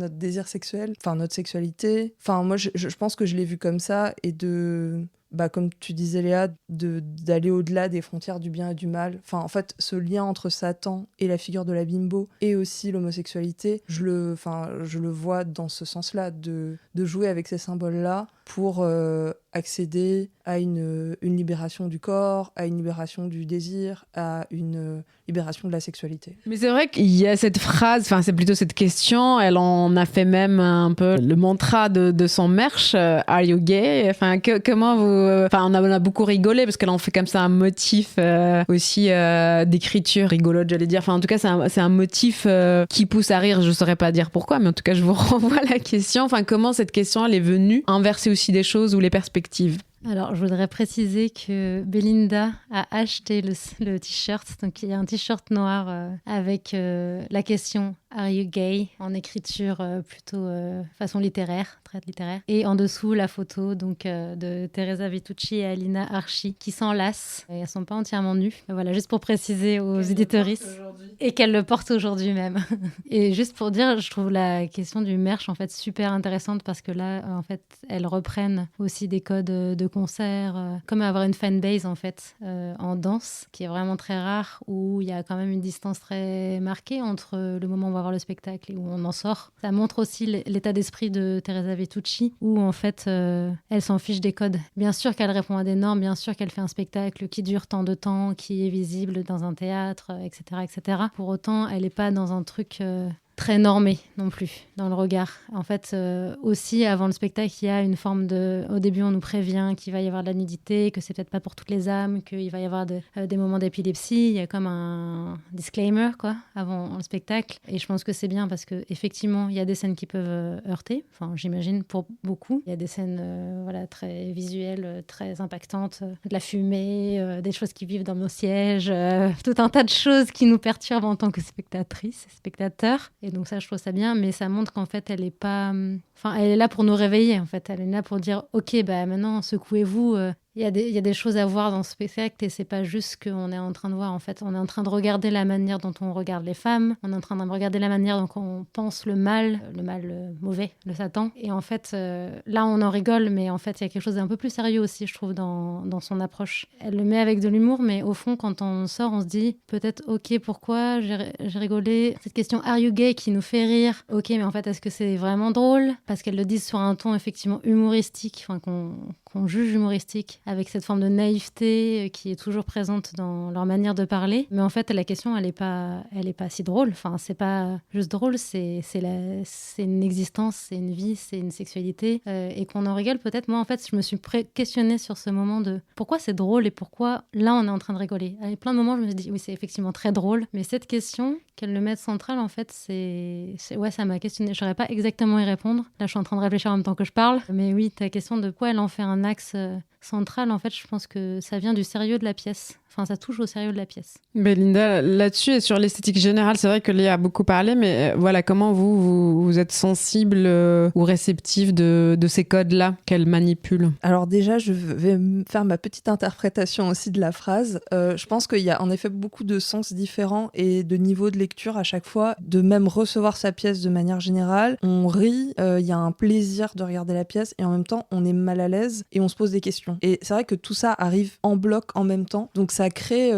désir sexuel, enfin notre sexualité. Enfin, moi, je pense que je l'ai vu comme ça, et comme tu disais, Léa, d'aller au-delà des frontières du bien et du mal. Enfin, en fait, ce lien entre Satan et la figure de la bimbo, et aussi l'homosexualité, je le vois dans ce sens-là, de jouer avec ces symboles-là pour accéder à une libération du corps, à une libération du désir, à une libération de la sexualité. Mais c'est vrai qu'il y a cette phrase, enfin c'est plutôt cette question, elle en a fait même un peu le mantra de son merch, Are you gay? Enfin, comment vous... Enfin, on a beaucoup rigolé parce qu'elle en fait comme ça un motif aussi d'écriture rigolote, j'allais dire. Enfin, en tout cas, c'est un motif qui pousse à rire. Je saurais pas dire pourquoi, mais en tout cas, je vous renvoie la question. Enfin, comment cette question, elle est venue inverser aussi des choses ou les perspectives? Alors, je voudrais préciser que Belinda a acheté le t-shirt. Donc, il y a un t-shirt noir avec la question « Are you gay ?» en écriture plutôt façon littéraire, très littéraire. Et en dessous, la photo donc, de Teresa Vettucci et Alina Archi qui s'enlacent. Et elles ne sont pas entièrement nues. Voilà, juste pour préciser aux éditorices. Et qu'elles le portent aujourd'hui même. Et juste pour dire, je trouve la question du merch en fait super intéressante parce que là, en fait, elles reprennent aussi des codes de concert, comme avoir une fanbase en fait en danse, qui est vraiment très rare, où il y a quand même une distance très marquée entre le moment où on va voir le spectacle et où on en sort. Ça montre aussi l'état d'esprit de Teresa Vitucci, où en fait elle s'en fiche des codes. Bien sûr qu'elle répond à des normes, bien sûr qu'elle fait un spectacle qui dure tant de temps, qui est visible dans un théâtre, etc., etc. Pour autant, elle n'est pas dans un truc très normé non plus dans le regard. En fait, aussi avant le spectacle, il y a une forme de... Au début, on nous prévient qu'il va y avoir de la nudité, que c'est peut-être pas pour toutes les âmes, qu'il va y avoir des moments d'épilepsie. Il y a comme un disclaimer quoi, avant le spectacle. Et je pense que c'est bien parce qu'effectivement, il y a des scènes qui peuvent heurter. Enfin, j'imagine pour beaucoup. Il y a des scènes voilà, très visuelles, très impactantes. De la fumée, des choses qui vivent dans nos sièges, tout un tas de choses qui nous perturbent en tant que spectatrices et spectateurs. Et donc ça, je trouve ça bien, mais ça montre qu'en fait, elle est pas... Enfin, elle est là pour nous réveiller, en fait. Elle est là pour dire, OK, bah maintenant, secouez-vous. Il y a des choses à voir dans ce spectacle et c'est pas juste ce qu'on est en train de voir. En fait, on est en train de regarder la manière dont on regarde les femmes. On est en train de regarder la manière dont on pense le mal mauvais, le Satan. Et en fait, là, on en rigole, mais en fait, il y a quelque chose d'un peu plus sérieux aussi, je trouve, dans son approche. Elle le met avec de l'humour, mais au fond, quand on sort, on se dit peut-être, OK, pourquoi j'ai rigolé. Cette question, are you gay, qui nous fait rire. OK, mais en fait, est-ce que c'est vraiment drôle? Parce qu'elle le dit sur un ton effectivement humoristique, enfin qu'on juge humoristique, avec cette forme de naïveté qui est toujours présente dans leur manière de parler. Mais en fait, la question, elle est pas si drôle. Enfin, c'est pas juste drôle, c'est une existence, c'est une vie, c'est une sexualité. Et qu'on en rigole peut-être. Moi, en fait, je me suis questionnée sur ce moment de pourquoi c'est drôle et pourquoi là, on est en train de rigoler. À plein de moments, je me suis dit, oui, c'est effectivement très drôle. Mais cette question, qu'elle le mette centrale, en fait, ouais, ça m'a questionnée. Je saurais pas exactement y répondre. Là, je suis en train de réfléchir en même temps que je parle. Mais oui, ta question de pourquoi elle en fait un axe central, en fait, je pense que ça vient du sérieux de la pièce. Enfin, ça touche au sérieux de la pièce. Belinda, là-dessus et sur l'esthétique générale, c'est vrai que Léa a beaucoup parlé, mais voilà, comment vous êtes sensible ou réceptive de ces codes-là qu'elle manipule? Alors déjà, je vais faire ma petite interprétation aussi de la phrase. Je pense qu'il y a en effet beaucoup de sens différents et de niveaux de lecture à chaque fois, de même recevoir sa pièce de manière générale. On rit, il y a un plaisir de regarder la pièce et en même temps, on est mal à l'aise et on se pose des questions. Et c'est vrai que tout ça arrive en bloc en même temps, donc ça crée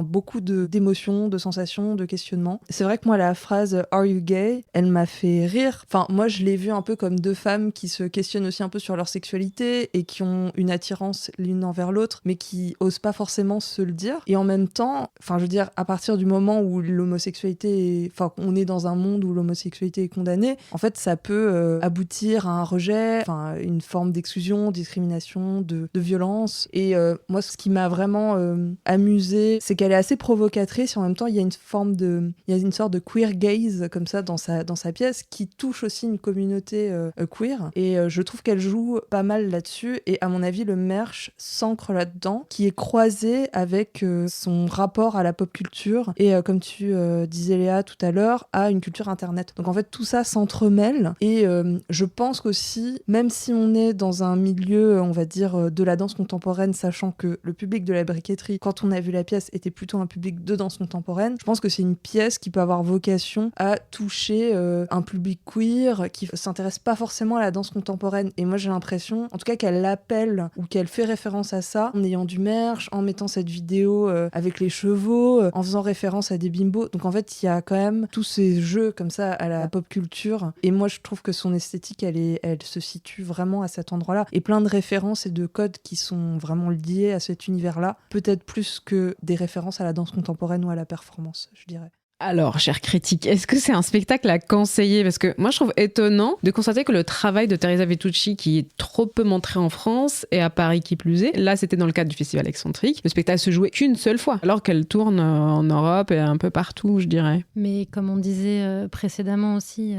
beaucoup d'émotions, de sensations, de questionnements. C'est vrai que moi, la phrase « Are you gay ?», elle m'a fait rire. Enfin, moi, je l'ai vue un peu comme deux femmes qui se questionnent aussi un peu sur leur sexualité et qui ont une attirance l'une envers l'autre, mais qui osent pas forcément se le dire. Et en même temps, enfin, je veux dire, à partir du moment où l'homosexualité on est dans un monde où l'homosexualité est condamnée, en fait, ça peut aboutir à un rejet, enfin, une forme d'exclusion, discrimination, de violence. Et moi, ce qui m'a vraiment amusée, c'est qu'elle est assez provocatrice et en même temps, il y a une sorte de queer gaze comme ça dans sa pièce qui touche aussi une communauté queer. Et je trouve qu'elle joue pas mal là-dessus. Et à mon avis, le merch s'ancre là-dedans, qui est croisé avec son rapport à la pop culture et, comme tu disais Léa tout à l'heure, à une culture internet. Donc en fait, tout ça s'entremêle et je pense qu'aussi, même si on est dans un milieu, on va dire, de la danse contemporaine, sachant que le public de la briqueterie, quand on a vu la pièce, était plutôt un public de danse contemporaine, je pense que c'est une pièce qui peut avoir vocation à toucher un public queer qui s'intéresse pas forcément à la danse contemporaine. Et moi, j'ai l'impression, en tout cas, qu'elle l'appelle ou qu'elle fait référence à ça en ayant du merch, en mettant cette vidéo avec les chevaux, en faisant référence à des bimbos. Donc en fait, il y a quand même tous ces jeux comme ça à la pop culture. Et moi, je trouve que son esthétique, elle se situe vraiment à cet endroit-là. Et plein de références et de codes qui sont vraiment liés à cet univers-là. Peut-être plus que des références à la danse contemporaine ou à la performance, je dirais. Alors, chers critiques, est-ce que c'est un spectacle à conseiller? Parce que moi, je trouve étonnant de constater que le travail de Teresa Vitucci, qui est trop peu montré en France et à Paris qui plus est, là, c'était dans le cadre du Festival Excentrique, le spectacle se jouait qu'une seule fois, alors qu'elle tourne en Europe et un peu partout, je dirais. Mais comme on disait précédemment aussi,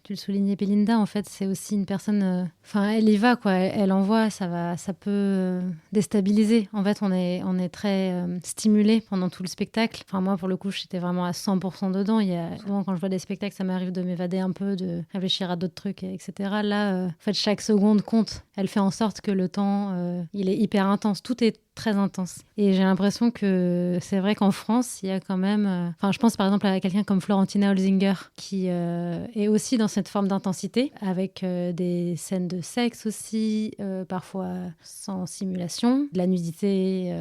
tu le soulignais, Belinda, en fait, c'est aussi une personne... Enfin, elle y va, quoi. Elle envoie, ça peut déstabiliser. En fait, on est très stimulé pendant tout le spectacle. Enfin, moi, pour le coup, j'étais vraiment à 100% dedans. Souvent, quand je vois des spectacles, ça m'arrive de m'évader un peu, de réfléchir à d'autres trucs, etc. Là, en fait, chaque seconde compte. Elle fait en sorte que le temps, il est hyper intense. Tout est très intense. Et j'ai l'impression que c'est vrai qu'en France, il y a quand même... je pense par exemple à quelqu'un comme Florentina Holzinger, qui est aussi dans cette forme d'intensité, avec des scènes de sexe aussi, parfois sans simulation, de la nudité,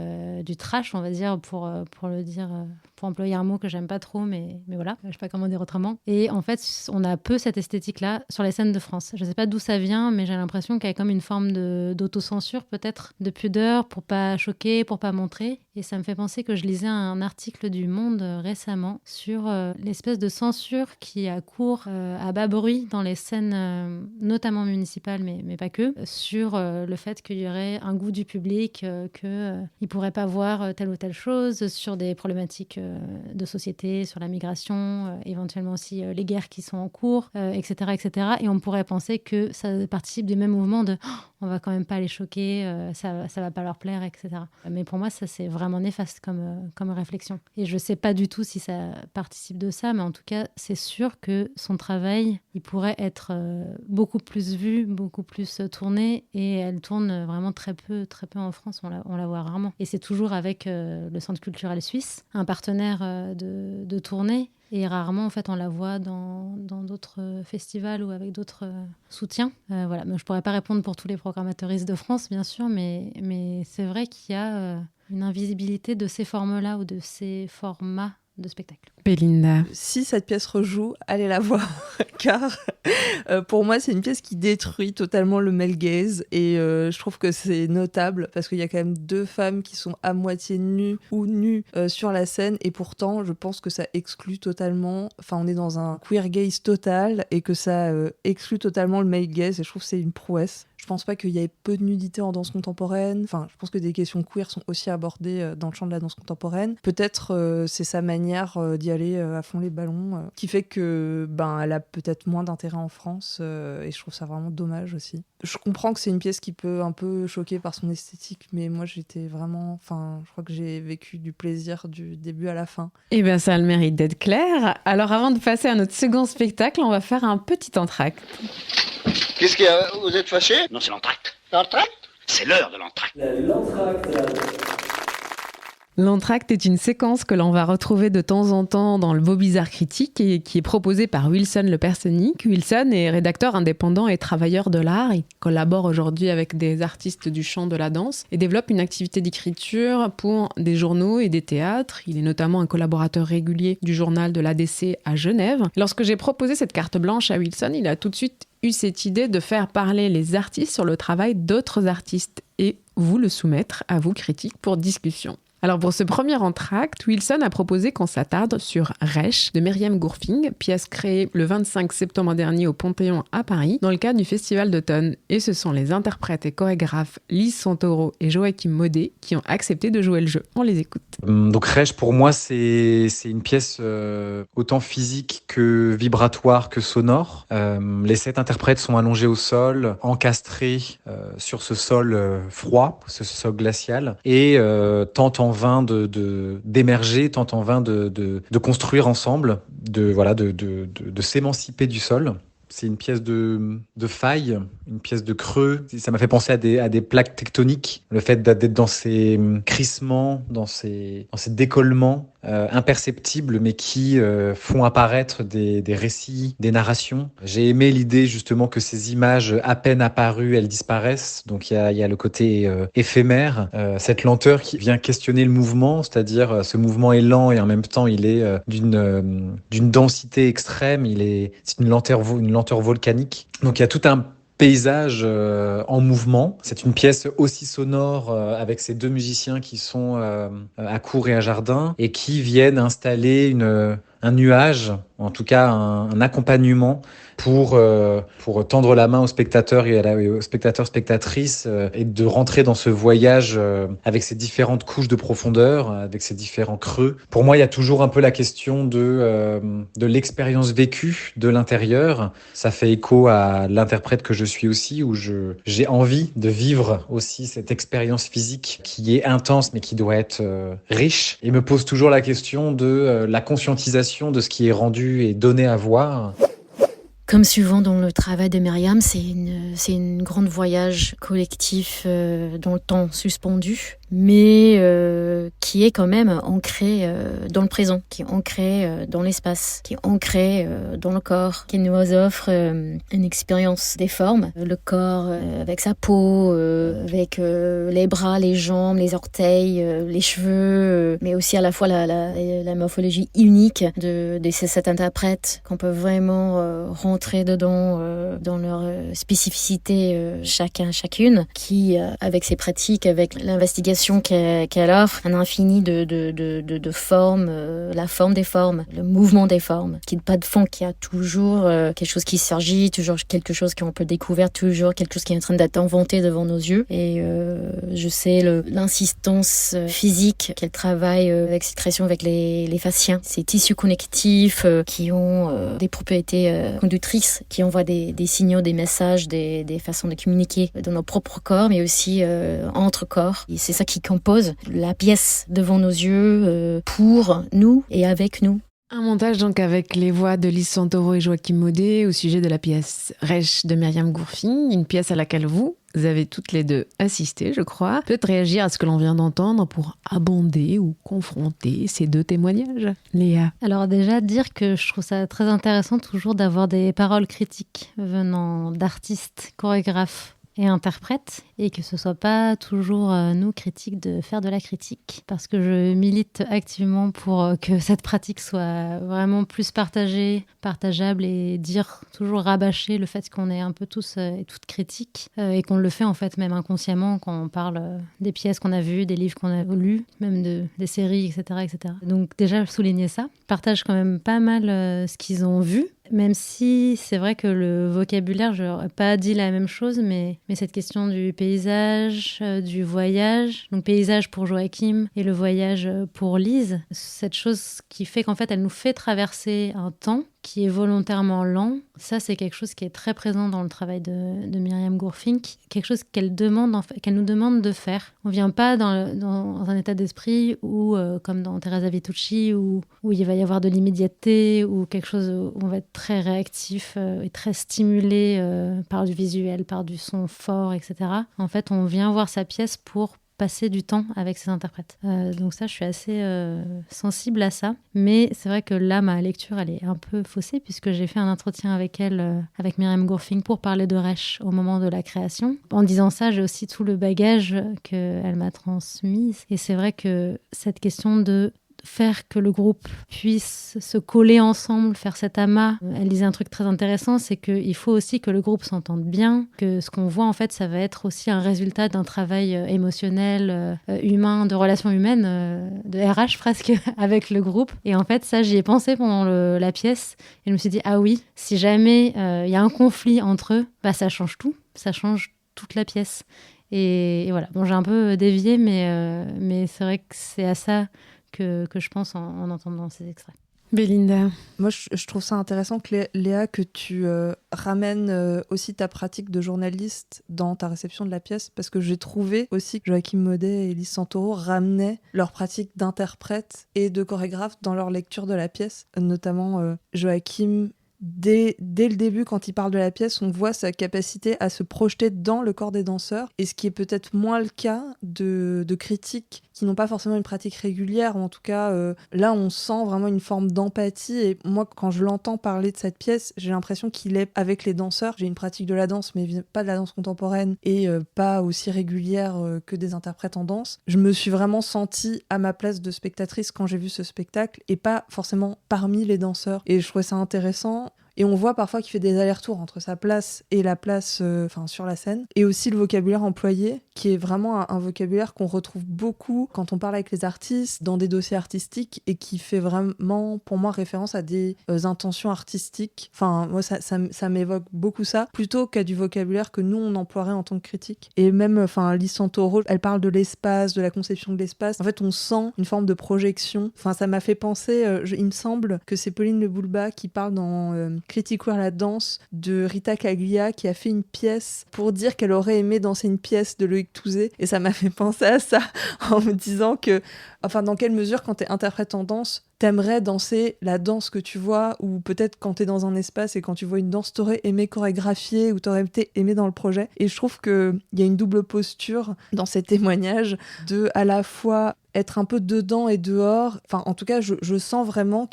du trash, on va dire, pour le dire... pour employer un mot que j'aime pas trop, mais voilà, je sais pas comment dire autrement. Et en fait, on a peu cette esthétique-là sur les scènes de France. Je sais pas d'où ça vient, mais j'ai l'impression qu'il y a comme une forme d'autocensure, peut-être, de pudeur, pour pas choquer, pour pas montrer. Et ça me fait penser que je lisais un article du Monde récemment sur l'espèce de censure qui a cours à bas bruit dans les scènes, notamment municipales, mais pas que, sur le fait qu'il y aurait un goût du public, qu'il pourrait pas voir telle ou telle chose, sur des problématiques de société, sur la migration, éventuellement aussi les guerres qui sont en cours, etc., etc. Et on pourrait penser que ça participe du même mouvement de on va quand même pas les choquer, ça va pas leur plaire, etc. Mais pour moi, ça c'est vraiment néfaste comme réflexion. Et je sais pas du tout si ça participe de ça, mais en tout cas, c'est sûr que son travail, il pourrait être beaucoup plus vu, beaucoup plus tourné, et elle tourne vraiment très peu en France, on la voit rarement. Et c'est toujours avec le Centre culturel suisse, un partenaire de tournée. Et rarement, en fait, on la voit dans d'autres festivals ou avec d'autres soutiens. Voilà. Mais je ne pourrais pas répondre pour tous les programmateuristes de France, bien sûr, mais c'est vrai qu'il y a une invisibilité de ces formes-là ou de ces formats de spectacle. Belinda. Si cette pièce rejoue, allez la voir, car pour moi, c'est une pièce qui détruit totalement le male gaze, et je trouve que c'est notable, parce qu'il y a quand même 2 femmes qui sont à moitié nues ou nues sur la scène, et pourtant, je pense que ça exclut totalement, on est dans un queer gaze total, et que ça exclut totalement le male gaze, et je trouve que c'est une prouesse. Je pense pas qu'il y ait peu de nudité en danse contemporaine. Je pense que des questions queer sont aussi abordées dans le champ de la danse contemporaine. Peut-être c'est sa manière d'y aller à fond les ballons qui fait que elle a peut-être moins d'intérêt en France, et je trouve ça vraiment dommage aussi. Je comprends que c'est une pièce qui peut un peu choquer par son esthétique, mais moi j'étais vraiment... je crois que j'ai vécu du plaisir du début à la fin. Eh bien, ça a le mérite d'être clair. Alors avant de passer à notre second spectacle, on va faire un petit entracte. Qu'est-ce qu'il y a ? Vous êtes fâché ? Non, c'est l'entracte. L'entracte ? C'est l'heure de l'entracte. L'entracte est une séquence que l'on va retrouver de temps en temps dans le Beau Bizarre Critique et qui est proposée par Wilson Le Personic. Wilson est rédacteur indépendant et travailleur de l'art. Il collabore aujourd'hui avec des artistes du chant de la danse et développe une activité d'écriture pour des journaux et des théâtres. Il est notamment un collaborateur régulier du journal de l'ADC à Genève. Lorsque j'ai proposé cette carte blanche à Wilson, il a tout de suite eu cette idée de faire parler les artistes sur le travail d'autres artistes et vous le soumettre à vous, critiques, pour discussion. Alors pour ce premier entracte, Wilson a proposé qu'on s'attarde sur Resh de Myriam Gourfing, pièce créée le 25 septembre dernier au Panthéon à Paris dans le cadre du Festival d'automne. Et ce sont les interprètes et chorégraphes Lise Santoro et Joachim Maudet qui ont accepté de jouer le jeu. On les écoute. Donc Resh, pour moi, c'est une pièce autant physique que vibratoire que sonore. Les 7 interprètes sont allongés au sol, encastrés sur ce sol froid, ce sol glacial, et tentent en vain d'émerger, tentent en vain de construire ensemble, de s'émanciper du sol. C'est une pièce de faille, une pièce de creux. Ça m'a fait penser à des plaques tectoniques. Le fait d'être dans ces crissements, dans ces décollements imperceptibles, mais qui font apparaître des récits, des narrations. J'ai aimé l'idée justement que ces images à peine apparues, elles disparaissent. Donc il y a le côté éphémère, cette lenteur qui vient questionner le mouvement, c'est-à-dire ce mouvement est lent et en même temps il est d'une densité extrême. C'est une lenteur volcanique. Donc il y a tout un paysage en mouvement. C'est une pièce aussi sonore avec ces 2 musiciens qui sont à Cour et à Jardin et qui viennent installer un nuage, en tout cas un accompagnement pour tendre la main aux spectateurs et aux spectateurs-spectatrices et de rentrer dans ce voyage avec ces différentes couches de profondeur, avec ces différents creux. Pour moi, il y a toujours un peu la question de l'expérience vécue de l'intérieur. Ça fait écho à l'interprète que je suis aussi, où j'ai envie de vivre aussi cette expérience physique qui est intense mais qui doit être riche, et me pose toujours la question de la conscientisation de ce qui est rendu et donné à voir. Comme souvent dans le travail de Myriam, c'est une grande voyage collectif dans le temps suspendu, mais qui est quand même ancré dans le présent, qui est ancré dans l'espace, qui est ancré dans le corps, qui nous offre une expérience des formes. Le corps avec sa peau, avec les bras, les jambes, les orteils, les cheveux, mais aussi à la fois la morphologie unique de ces 7 interprètes qu'on peut vraiment rentrer dedans dans leur spécificité chacune, qui avec ses pratiques, avec l'investigation qu'elle offre, un infini de formes, la forme des formes, le mouvement des formes, qui n'est pas de fond, qui a toujours quelque chose qui surgit, toujours quelque chose qu'on peut découvrir, toujours quelque chose qui est en train d'être inventé devant nos yeux. Et je sais l'insistance physique qu'elle travaille avec cette création avec les fasciens, ces tissus connectifs qui ont des propriétés conductrices, qui envoient des signaux, des messages, des façons de communiquer dans nos propres corps, mais aussi entre corps. Et c'est ça qui compose la pièce devant nos yeux, pour nous et avec nous. Un montage donc avec les voix de Lise Santoro et Joachim Maudet au sujet de la pièce Resh de Myriam Gourfi, une pièce à laquelle vous avez toutes les deux assisté, je crois. Peut-être réagir à ce que l'on vient d'entendre pour abonder ou confronter ces 2 témoignages. Léa. Alors déjà, dire que je trouve ça très intéressant toujours d'avoir des paroles critiques venant d'artistes, chorégraphes et interprètes, et que ce soit pas toujours nous, critiques, de faire de la critique, parce que je milite activement pour que cette pratique soit vraiment plus partageable, et dire, toujours rabâcher le fait qu'on est un peu tous et toutes critiques, et qu'on le fait en fait même inconsciemment quand on parle des pièces qu'on a vues, des livres qu'on a lus, même des séries, etc., etc. Donc déjà, souligner ça. Je partage quand même pas mal ce qu'ils ont vu, même si c'est vrai que le vocabulaire, je n'aurais pas dit la même chose, mais cette question du paysage, du voyage, donc paysage pour Joachim et le voyage pour Lise, cette chose qui fait qu'en fait elle nous fait traverser un temps qui est volontairement lent. Ça, c'est quelque chose qui est très présent dans le travail de Myriam Gourfi, quelque chose qu'elle nous demande de faire. On ne vient pas dans un état d'esprit où, comme dans Teresa Vitucci, où il va y avoir de l'immédiateté, ou quelque chose où on va être très réactif et très stimulé par du visuel, par du son fort, etc. En fait, on vient voir sa pièce pour passer du temps avec ses interprètes. Donc ça, je suis assez sensible à ça. Mais c'est vrai que là, ma lecture, elle est un peu faussée, puisque j'ai fait un entretien avec elle, avec Myriam Gourfi, pour parler de Resh au moment de la création. En disant ça, j'ai aussi tout le bagage qu'elle m'a transmis. Et c'est vrai que cette question de faire que le groupe puisse se coller ensemble, faire cet amas. Elle disait un truc très intéressant, c'est qu'il faut aussi que le groupe s'entende bien, que ce qu'on voit en fait, ça va être aussi un résultat d'un travail émotionnel, humain, de relations humaines, de RH presque, avec le groupe. Et en fait, ça, j'y ai pensé pendant la pièce, et je me suis dit, ah oui, si jamais il y a un conflit entre eux, bah, ça change tout, ça change toute la pièce. Et voilà, bon, j'ai un peu dévié, mais c'est vrai que c'est à ça que je pense en entendant ces extraits. Belinda. Moi, je trouve ça intéressant, Léa, que tu ramènes aussi ta pratique de journaliste dans ta réception de la pièce, parce que j'ai trouvé aussi que Joachim Maudet et Lise Santoro ramenaient leur pratique d'interprète et de chorégraphe dans leur lecture de la pièce. Notamment Joachim, dès le début, quand il parle de la pièce, on voit sa capacité à se projeter dans le corps des danseurs, et ce qui est peut-être moins le cas de critiques qui n'ont pas forcément une pratique régulière, ou en tout cas, là, on sent vraiment une forme d'empathie, et moi, quand je l'entends parler de cette pièce, j'ai l'impression qu'il est avec les danseurs. J'ai une pratique de la danse, mais pas de la danse contemporaine, et pas aussi régulière que des interprètes en danse. Je me suis vraiment sentie à ma place de spectatrice quand j'ai vu ce spectacle, et pas forcément parmi les danseurs, et je trouvais ça intéressant. Et on voit parfois qu'il fait des allers-retours entre sa place et la place sur la scène. Et aussi le vocabulaire employé, qui est vraiment un vocabulaire qu'on retrouve beaucoup quand on parle avec les artistes, dans des dossiers artistiques, et qui fait vraiment, pour moi, référence à des intentions artistiques. Enfin, moi, ça m'évoque beaucoup ça, plutôt qu'à du vocabulaire que nous, on emploierait en tant que critique. Et même, Lise Santoro, elle parle de l'espace, de la conception de l'espace. En fait, on sent une forme de projection. Enfin, ça m'a fait penser, il me semble que c'est Pauline Le Boulba qui parle dans Critique queer la danse de Rita Caglia, qui a fait une pièce pour dire qu'elle aurait aimé danser une pièce de Loïc Touzé, et ça m'a fait penser à ça en me disant que, enfin, dans quelle mesure, quand t'es interprète en danse, t'aimerais danser la danse que tu vois, ou peut-être quand t'es dans un espace et quand tu vois une danse, t'aurais aimé chorégraphier ou t'aurais été aimé dans le projet. Et je trouve qu'il y a une double posture dans ces témoignages de à la fois être un peu dedans et dehors. Enfin, en tout cas, je sens vraiment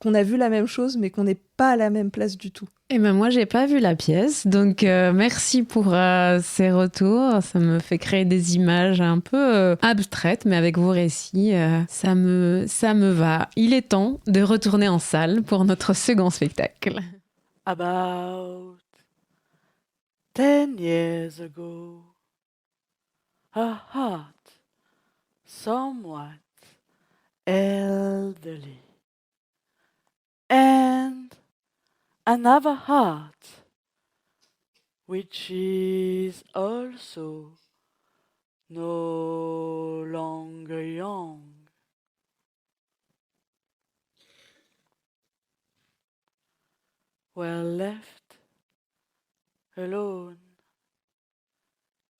qu'on a vu la même chose, mais qu'on n'est pas à la même place du tout. Et ben moi, j'ai pas vu la pièce, donc merci pour ces retours. Ça me fait créer des images un peu abstraites, mais avec vos récits, ça me va. Il est temps de retourner en salle pour notre second spectacle. About 10 years ago, a heart somewhat elderly, and another heart, which is also no longer young, were left alone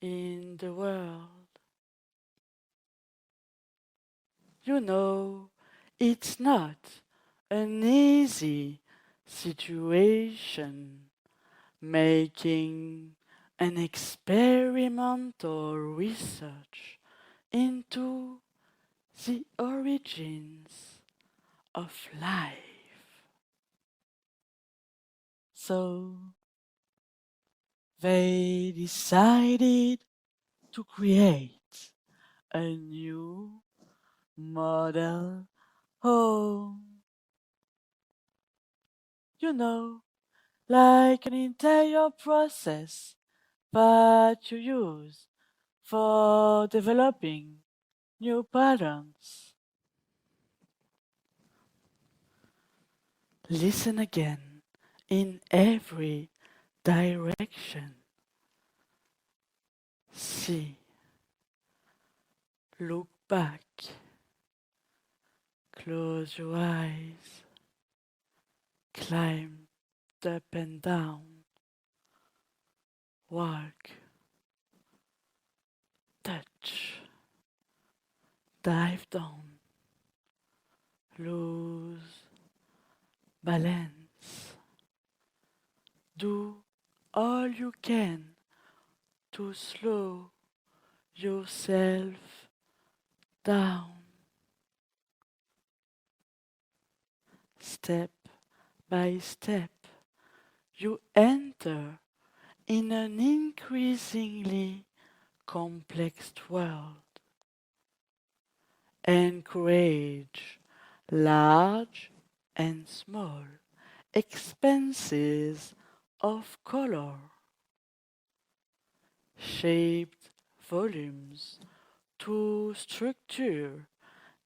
in the world. You know, it's not an easy situation making an experimental research into the origins of life. So they decided to create a new model home. You know, like an entire process that you use for developing new patterns. Listen again in every direction. See, look back, close your eyes, climb up and down, walk, touch, dive down, lose balance. Do all you can to slow yourself down. Step by step, you enter in an increasingly complex world. Encourage large and small expanses of color, shaped volumes to structure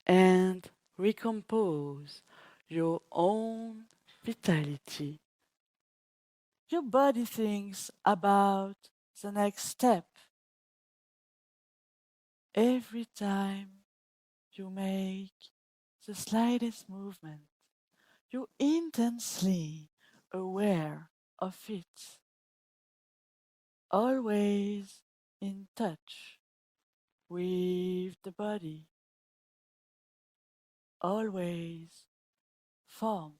and recompose your own vitality. Your body thinks about the next step. Every time you make the slightest movement, you're intensely aware of it. Always in touch with the body. Always formed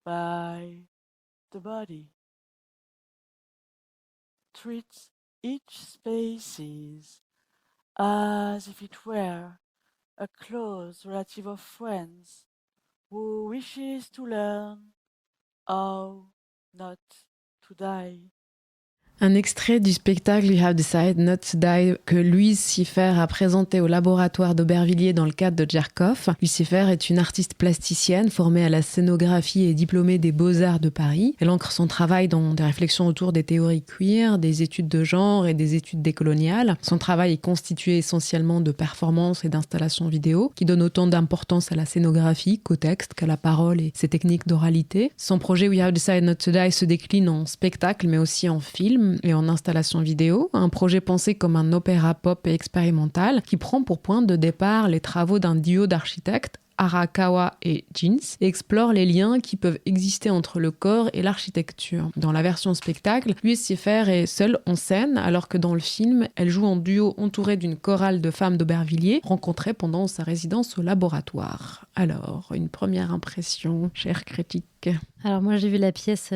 by the body. Treat each species as if it were a close relative of friends who wishes to learn how not to die. Un extrait du spectacle You Have Decided Not to Die que Louise Siffert a présenté au laboratoire d'Aubervilliers dans le cadre de Djerkov. Louise Siffert est une artiste plasticienne formée à la scénographie et diplômée des Beaux-Arts de Paris. Elle ancre son travail dans des réflexions autour des théories queer, des études de genre et des études décoloniales. Son travail est constitué essentiellement de performances et d'installations vidéo qui donnent autant d'importance à la scénographie qu'au texte, qu'à la parole et ses techniques d'oralité. Son projet We Have Decided Not to Die se décline en spectacle mais aussi en film et en installation vidéo, un projet pensé comme un opéra pop et expérimental qui prend pour point de départ les travaux d'un duo d'architectes Arakawa et Jeans et explore les liens qui peuvent exister entre le corps et l'architecture. Dans la version spectacle, Louise Siffert est seule en scène, alors que dans le film, elle joue en duo entourée d'une chorale de femmes d'Aubervilliers rencontrées pendant sa résidence au laboratoire. Alors, une première impression, chère critique? Alors moi j'ai vu la pièce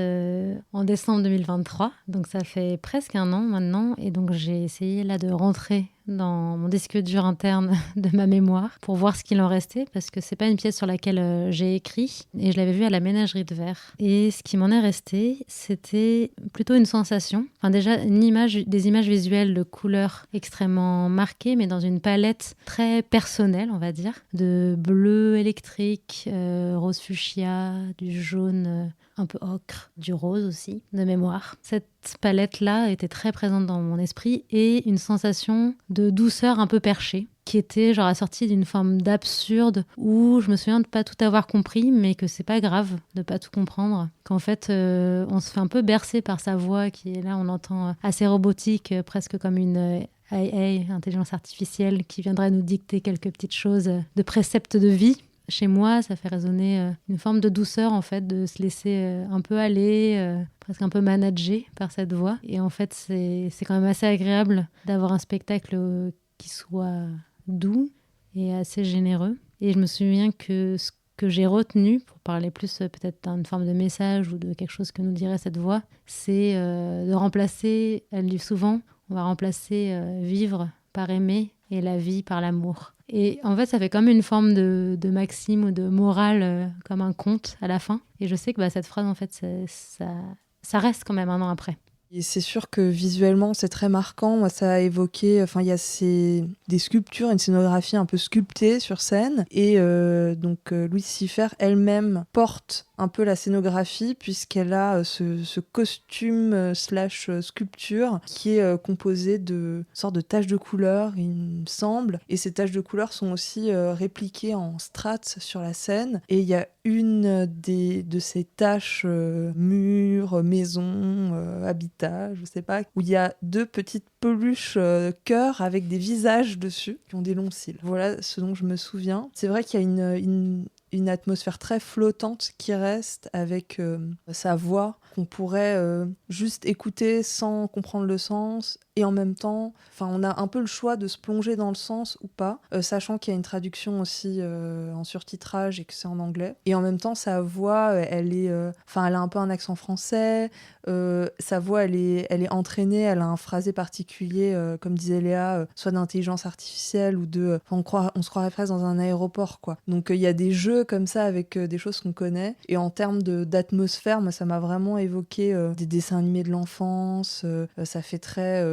en décembre 2023, donc ça fait presque un an maintenant, et donc j'ai essayé là de rentrer dans mon disque dur interne de ma mémoire pour voir ce qu'il en restait, parce que c'est pas une pièce sur laquelle j'ai écrit, et je l'avais vue à la Ménagerie de Verre. Et ce qui m'en est resté, c'était plutôt une sensation, enfin déjà des images visuelles de couleurs extrêmement marquées, mais dans une palette très personnelle, on va dire, de bleu électrique, rose fuchsia, du jaune un peu ocre, du rose aussi, de mémoire. Cette palette-là était très présente dans mon esprit, et une sensation de douceur un peu perchée, qui était genre assortie d'une forme d'absurde, où je me souviens de pas tout avoir compris, mais que c'est pas grave de pas tout comprendre, qu'en fait on se fait un peu bercer par sa voix qui est là, on entend assez robotique, presque comme une AI, intelligence artificielle, qui viendrait nous dicter quelques petites choses de préceptes de vie. Chez moi, ça fait résonner une forme de douceur, en fait, de se laisser un peu aller, presque un peu manager par cette voix. Et en fait, c'est quand même assez agréable d'avoir un spectacle qui soit doux et assez généreux. Et je me souviens que ce que j'ai retenu, pour parler plus peut-être d'une forme de message ou de quelque chose que nous dirait cette voix, c'est de remplacer, elle dit souvent, on va remplacer vivre par aimer et la vie par l'amour. Et en fait, ça fait comme une forme de maxime ou de morale, comme un conte à la fin. Et je sais que cette phrase, en fait, ça reste quand même un an après. Et c'est sûr que visuellement, c'est très marquant. Moi, ça a évoqué... Enfin, il y a des sculptures, une scénographie un peu sculptée sur scène. Et donc, Louise Siffert elle-même porte un peu la scénographie, puisqu'elle a ce costume / sculpture qui est composé de sortes de taches de couleur, il me semble. Et ces taches de couleur sont aussi répliquées en strates sur la scène. Et il y a une de ces taches, murs, maisons, habitat, je sais pas, où il y a 2 petites peluches cœurs avec des visages dessus qui ont des longs cils. Voilà ce dont je me souviens. C'est vrai qu'il y a une atmosphère très flottante qui reste avec sa voix qu'on pourrait juste écouter sans comprendre le sens, et en même temps, on a un peu le choix de se plonger dans le sens ou pas, sachant qu'il y a une traduction aussi en surtitrage et que c'est en anglais. Et en même temps, sa voix, elle a un peu un accent français, sa voix, elle est entraînée, elle a un phrasé particulier, comme disait Léa, soit d'intelligence artificielle ou de... on se croirait presque dans un aéroport, quoi. Donc il y a des jeux comme ça avec des choses qu'on connaît. Et en termes d'atmosphère, moi, ça m'a vraiment évoqué des dessins animés de l'enfance. Ça fait très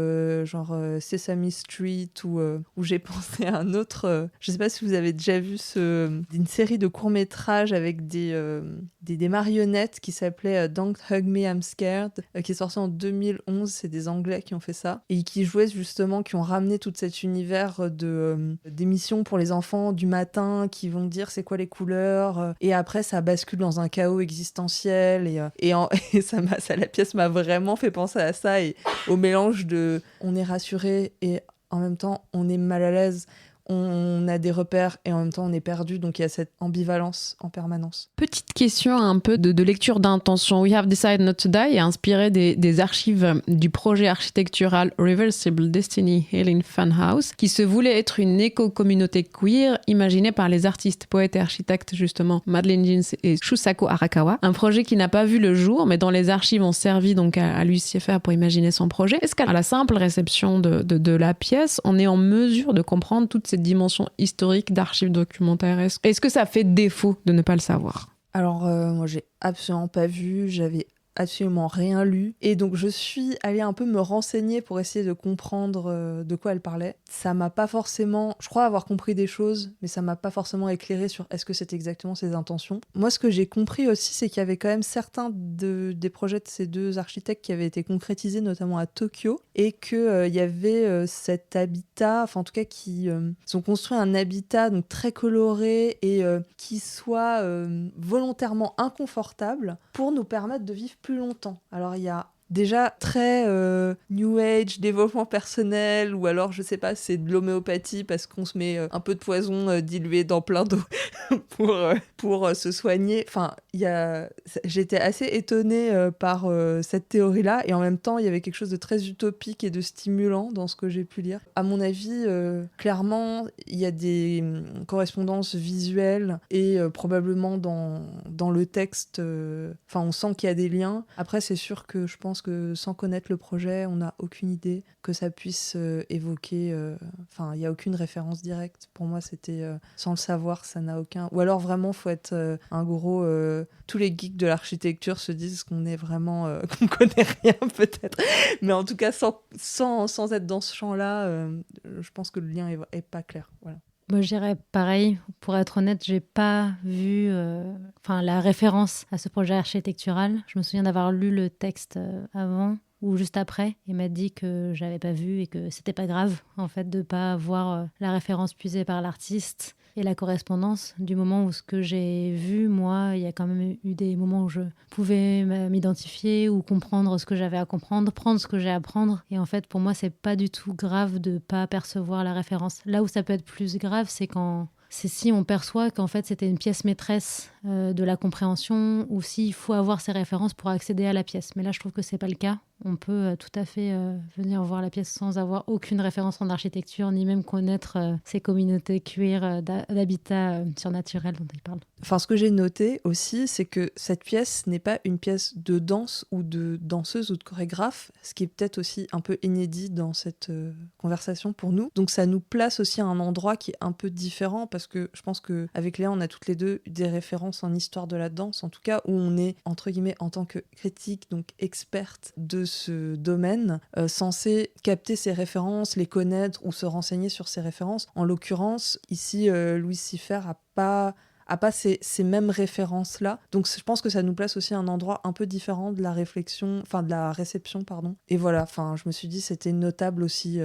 genre Sesame Street, où j'ai pensé à un autre... je sais pas si vous avez déjà vu une série de courts-métrages avec des marionnettes qui s'appelait Don't Hug Me, I'm Scared, qui est sorti en 2011. C'est des Anglais qui ont fait ça. Et qui jouaient justement, qui ont ramené tout cet univers d'émissions pour les enfants du matin, qui vont dire c'est quoi les couleurs. Et après, ça bascule dans un chaos existentiel. Et la pièce m'a vraiment fait penser à ça, et au mélange de on est rassuré et en même temps on est mal à l'aise, on a des repères et en même temps on est perdu, donc il y a cette ambivalence en permanence. Petite question un peu de lecture d'intention. We Have Decided Not to Die est inspiré des archives du projet architectural Reversible Destiny Healing Funhouse, qui se voulait être une éco-communauté queer imaginée par les artistes, poètes et architectes justement Madeleine Jeans et Shusaku Arakawa. Un projet qui n'a pas vu le jour, mais dont les archives ont servi donc à Louise Siffert pour imaginer son projet. Est-ce qu'à la simple réception de la pièce, on est en mesure de comprendre toutes ces dimension historique d'archives documentaires? Est-ce que ça fait défaut de ne pas le savoir? Alors, moi, j'ai absolument pas vu, j'avais absolument rien lu, et donc je suis allée un peu me renseigner pour essayer de comprendre de quoi elle parlait. Ça m'a pas forcément, je crois avoir compris des choses, mais ça m'a pas forcément éclairé sur est-ce que c'est exactement ses intentions. Moi, ce que j'ai compris aussi, c'est qu'il y avait quand même certains des projets de ces 2 architectes qui avaient été concrétisés, notamment à Tokyo, et qu'il y avait cet habitat, enfin en tout cas qui ont construit un habitat donc très coloré et qui soit volontairement inconfortable pour nous permettre de vivre plus longtemps. Alors il y a déjà très New Age, développement personnel, ou alors, je sais pas, c'est de l'homéopathie parce qu'on se met un peu de poison dilué dans plein d'eau pour se soigner. Enfin, j'étais assez étonnée par cette théorie-là, et en même temps, il y avait quelque chose de très utopique et de stimulant dans ce que j'ai pu lire. À mon avis, clairement, il y a des correspondances visuelles et probablement dans le texte, on sent qu'il y a des liens. Après, c'est sûr que je pense que sans connaître le projet, on n'a aucune idée que ça puisse évoquer. Il n'y a aucune référence directe. Pour moi, c'était sans le savoir, ça n'a aucun. Ou alors vraiment, faut être un gros. Tous les geeks de l'architecture se disent qu'on est vraiment qu'on connaît rien peut-être. Mais en tout cas, sans être dans ce champ-là, je pense que le lien est pas clair. Voilà. Moi, je dirais pareil. Pour être honnête, j'ai pas vu la référence à ce projet architectural. Je me souviens d'avoir lu le texte avant ou juste après et m'a dit que j'avais pas vu et que c'était pas grave en fait de pas voir la référence puisée par l'artiste et la correspondance. Du moment où ce que j'ai vu, moi, il y a quand même eu des moments où je pouvais m'identifier ou comprendre ce que j'avais à comprendre, prendre ce que j'ai à prendre. Et en fait, pour moi, c'est pas du tout grave de pas percevoir la référence. Là où ça peut être plus grave, c'est si on perçoit qu'en fait c'était une pièce maîtresse de la compréhension, ou s'il faut avoir ces références pour accéder à la pièce. Mais là, je trouve que c'est pas le cas. On peut tout à fait venir voir la pièce sans avoir aucune référence en architecture, ni même connaître ces communautés queer d'habitat surnaturel dont il parle. Enfin, ce que j'ai noté aussi, c'est que cette pièce n'est pas une pièce de danse ou de danseuse ou de chorégraphe, ce qui est peut-être aussi un peu inédit dans cette conversation pour nous. Donc ça nous place aussi à un endroit qui est un peu différent, parce que je pense qu'avec Léa, on a toutes les deux des références en histoire de la danse, en tout cas, où on est, entre guillemets, en tant que critique, donc experte de ce domaine, censé capter ces références, les connaître ou se renseigner sur ces références. En l'occurrence, ici, Louise Siffert a pas ces mêmes références-là. Donc je pense que ça nous place aussi à un endroit un peu différent de la réflexion, de la réception, pardon. Et voilà, je me suis dit c'était notable aussi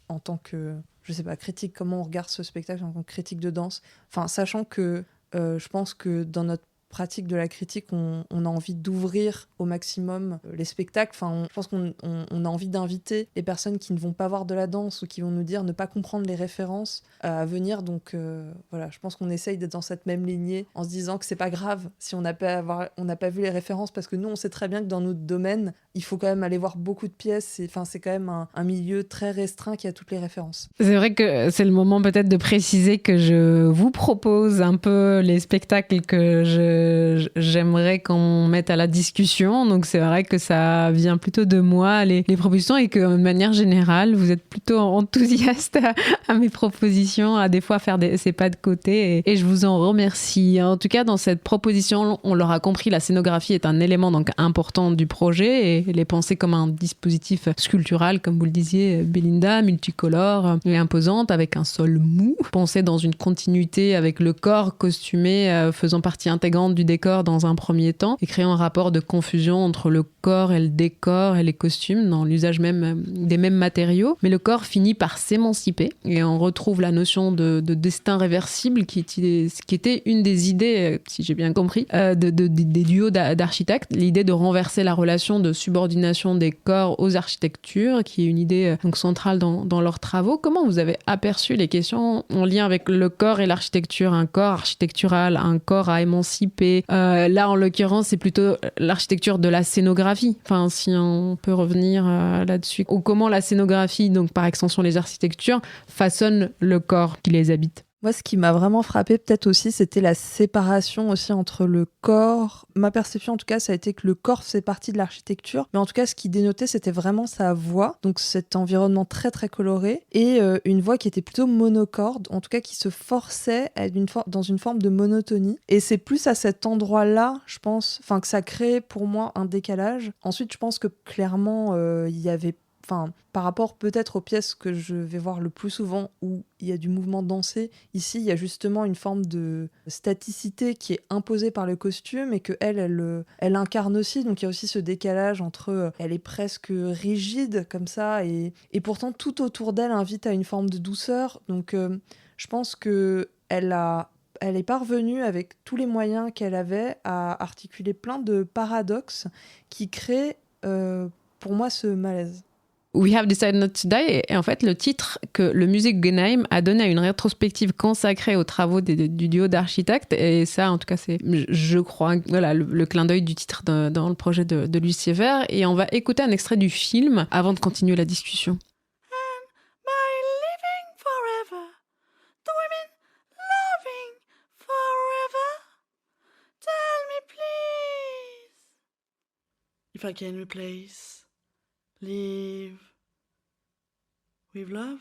en tant que, je sais pas, critique, comment on regarde ce spectacle en tant que critique de danse. Sachant que je pense que dans notre pratique de la critique, on a envie d'ouvrir au maximum les spectacles. Je pense qu'on a envie d'inviter les personnes qui ne vont pas voir de la danse ou qui vont nous dire ne pas comprendre les références à venir. Donc voilà, je pense qu'on essaye d'être dans cette même lignée en se disant que c'est pas grave si on n'a pas vu les références, parce que nous, on sait très bien que dans notre domaine, il faut quand même aller voir beaucoup de pièces. C'est quand même un milieu très restreint qui a toutes les références. C'est vrai que c'est le moment peut-être de préciser que je vous propose un peu les spectacles que j'aimerais qu'on mette à la discussion. Donc c'est vrai que ça vient plutôt de moi, les propositions, et que de manière générale, vous êtes plutôt enthousiaste à mes propositions, à des fois faire ces pas de côté, et je vous en remercie. En tout cas, dans cette proposition, on l'aura compris, la scénographie est un élément donc important du projet, et elle est pensée comme un dispositif sculptural, comme vous le disiez, Belinda, multicolore et imposante, avec un sol mou, pensée dans une continuité avec le corps costumé faisant partie intégrante du décor dans un premier temps, et créant un rapport de confusion entre le corps et le décor et les costumes dans l'usage même des mêmes matériaux. Mais le corps finit par s'émanciper, et on retrouve la notion de destin réversible qui était une des idées, si j'ai bien compris, des duos d'architectes, l'idée de renverser la relation de subordination des corps aux architectures, qui est une idée donc centrale dans leurs travaux. Comment vous avez aperçu les questions en lien avec le corps et l'architecture, un corps architectural, un corps à émanciper? Là, en l'occurrence, c'est plutôt l'architecture de la scénographie. Si on peut revenir là-dessus. Ou comment la scénographie, donc par extension les architectures, façonne le corps qui les habite. Moi, ce qui m'a vraiment frappée, peut-être aussi, c'était la séparation aussi entre le corps. Ma perception, en tout cas, ça a été que le corps faisait partie de l'architecture. Mais en tout cas, ce qui dénotait, c'était vraiment sa voix. Donc, cet environnement très, très coloré. Et une voix qui était plutôt monocorde. En tout cas, qui se forçait à être dans une forme de monotonie. Et c'est plus à cet endroit-là, je pense, que ça crée pour moi un décalage. Ensuite, je pense que clairement, il y avait... par rapport peut-être aux pièces que je vais voir le plus souvent où il y a du mouvement dansé, ici il y a justement une forme de staticité qui est imposée par le costume, et que elle incarne aussi. Donc il y a aussi ce décalage entre elle est presque rigide comme ça, et pourtant tout autour d'elle invite à une forme de douceur. Donc je pense que elle est parvenue, avec tous les moyens qu'elle avait, à articuler plein de paradoxes qui créent pour moi ce malaise. We Have Decided Not to Die est en fait le titre que le musée Guggenheim a donné à une rétrospective consacrée aux travaux du duo d'architectes. Et ça, en tout cas, c'est, je crois, voilà, le clin d'œil du titre dans le projet de Louis Sievert. Et on va écouter un extrait du film avant de continuer la discussion. If I can replace live with love.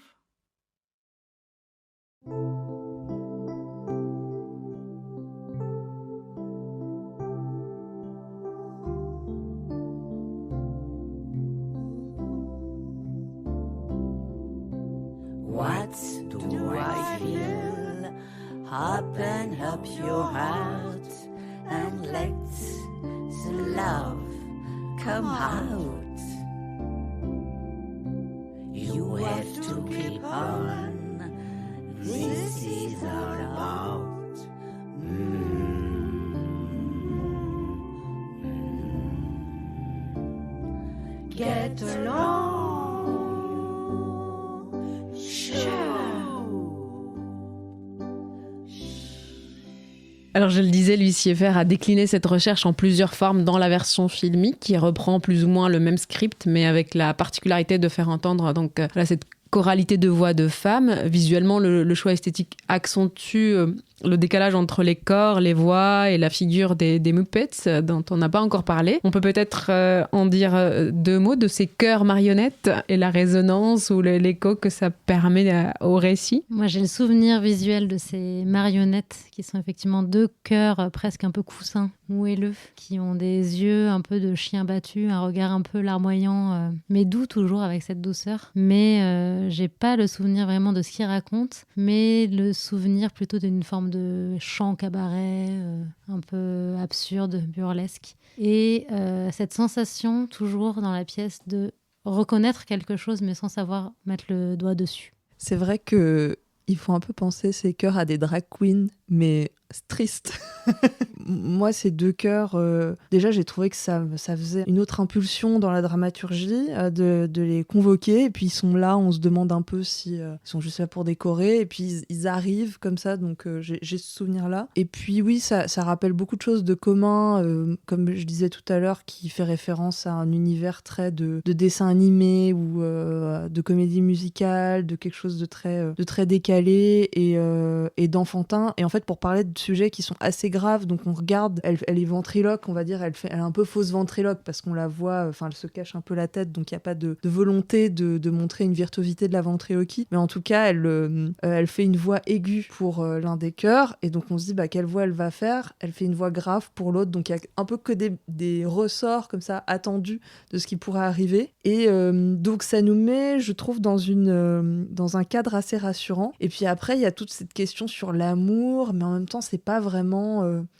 What do I feel? Open up your heart and let the love come out. You have to keep on. This is all about. Get along. Show. Alors je le disais, Louis Sievert a décliné cette recherche en plusieurs formes dans la version filmique qui reprend plus ou moins le même script mais avec la particularité de faire entendre donc cette choralité de voix de femmes. Visuellement, le choix esthétique accentue le décalage entre les corps, les voix et la figure des Muppets dont on n'a pas encore parlé. On peut peut-être en dire deux mots de ces chœurs marionnettes et la résonance ou l'écho que ça permet au récit. Moi, j'ai le souvenir visuel de ces marionnettes qui sont effectivement deux chœurs presque un peu coussins, moelleux, qui ont des yeux un peu de chien battu, un regard un peu larmoyant, mais doux toujours avec cette douceur. Mais j'ai pas le souvenir vraiment de ce qu'ils racontent, mais le souvenir plutôt d'une forme de chant cabaret, un peu absurde, burlesque. Et cette sensation, toujours dans la pièce, de reconnaître quelque chose, mais sans savoir mettre le doigt dessus. C'est vrai qu'il faut un peu penser ces chœurs à des drag queens, mais triste. Moi, ces deux chœurs, déjà, j'ai trouvé que ça faisait une autre impulsion dans la dramaturgie, de les convoquer. Et puis, ils sont là, on se demande un peu s'ils sont juste là pour décorer. Et puis, ils arrivent comme ça, donc j'ai ce souvenir-là. Et puis, oui, ça rappelle beaucoup de choses de commun, comme je disais tout à l'heure, qui fait référence à un univers très de dessin animé ou de comédie musicale, de quelque chose de très décalé et d'enfantin. Et en fait, pour parler de sujets qui sont assez graves, donc on regarde, elle est ventriloque, on va dire, elle est un peu fausse ventriloque parce qu'on la voit, elle se cache un peu la tête, donc il n'y a pas de volonté de montrer une virtuosité de la ventriloquie, mais en tout cas elle fait une voix aiguë pour l'un des chœurs, et donc on se dit quelle voix elle va faire, elle fait une voix grave pour l'autre, donc il y a un peu que des ressorts comme ça attendus de ce qui pourrait arriver, et donc ça nous met, je trouve, dans un cadre assez rassurant. Et puis après il y a toute cette question sur l'amour, mais en même temps c'est pas vraiment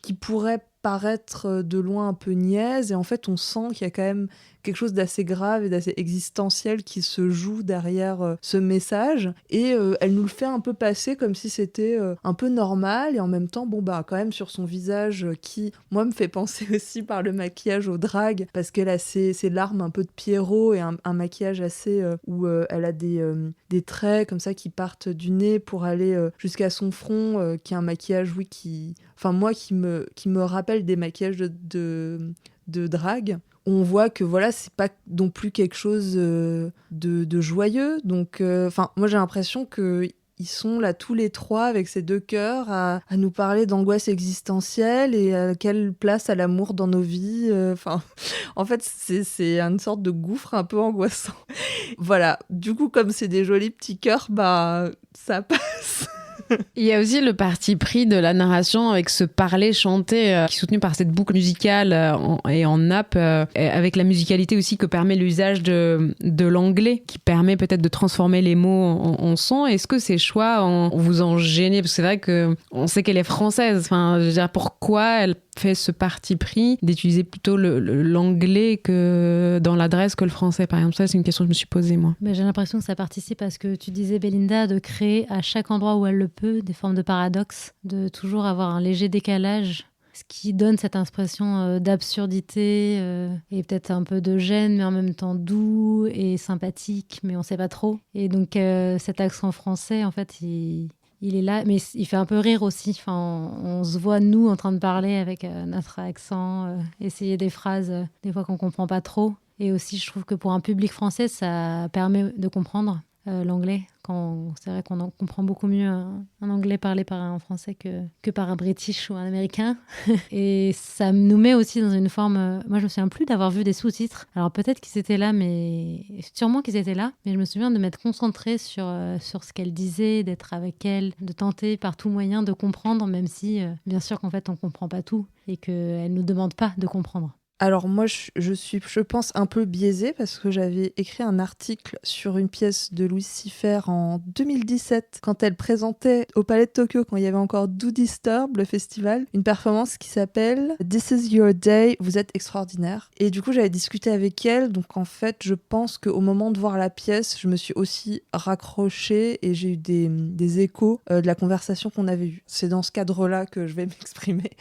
qui pourrait paraître de loin un peu niaise, et en fait on sent qu'il y a quand même quelque chose d'assez grave et d'assez existentiel qui se joue derrière ce message, et elle nous le fait un peu passer comme si c'était un peu normal, et en même temps quand même sur son visage qui moi me fait penser aussi par le maquillage au drag, parce qu'elle a ses larmes un peu de Pierrot et un maquillage assez où elle a des traits comme ça qui partent du nez pour aller jusqu'à son front, qui est un maquillage qui me rappelle des maquillages de drag. On voit que c'est pas non plus quelque chose de joyeux. Donc, moi j'ai l'impression qu'ils sont là tous les trois avec ces deux chœurs à nous parler d'angoisse existentielle et à quelle place a l'amour dans nos vies. En fait, c'est une sorte de gouffre un peu angoissant. Voilà. Du coup, comme c'est des jolis petits chœurs, ça passe. Il y a aussi le parti pris de la narration avec ce parler chanté qui est soutenu par cette boucle musicale et en nappe, avec la musicalité aussi que permet l'usage de l'anglais, qui permet peut-être de transformer les mots en son. Est-ce que ces choix vous en gênez? Parce que c'est vrai qu'on sait qu'elle est française. Je veux dire, pourquoi elle fait ce parti pris d'utiliser plutôt l'anglais que dans l'adresse que le français, par exemple? Ça, c'est une question que je me suis posée, moi. Mais j'ai l'impression que ça participe à ce que tu disais, Belinda, de créer à chaque endroit où elle le peut des formes de paradoxes, de toujours avoir un léger décalage. ce qui donne cette impression d'absurdité et peut-être un peu de gêne, mais en même temps doux et sympathique, mais on ne sait pas trop. Et donc cet accent français, en fait, il est là, mais il fait un peu rire aussi. Enfin, on se voit, nous, en train de parler avec notre accent, essayer des phrases, des fois qu'on ne comprend pas trop. Et aussi, je trouve que pour un public français, ça permet de comprendre l'anglais. C'est vrai qu'on en comprend beaucoup mieux un anglais parlé par un français que par un british ou un américain. Et ça nous met aussi dans une forme... moi, je me souviens plus d'avoir vu des sous-titres. Alors peut-être qu'ils étaient là, mais... Sûrement qu'ils étaient là. Mais je me souviens de m'être concentrée sur ce qu'elle disait, d'être avec elle, de tenter par tout moyen de comprendre, même si, bien sûr qu'en fait, on comprend pas tout et qu'elle nous demande pas de comprendre. Alors moi, je suis, je pense, un peu biaisée parce que j'avais écrit un article sur une pièce de Louise Siffert en 2017 quand elle présentait au Palais de Tokyo, quand il y avait encore Do Disturb, le festival, une performance qui s'appelle This is Your Day, vous êtes extraordinaire. Et du coup, j'avais discuté avec elle, donc en fait, je pense qu'au moment de voir la pièce, je me suis aussi raccrochée et j'ai eu des échos de la conversation qu'on avait eue. C'est dans ce cadre-là que je vais m'exprimer.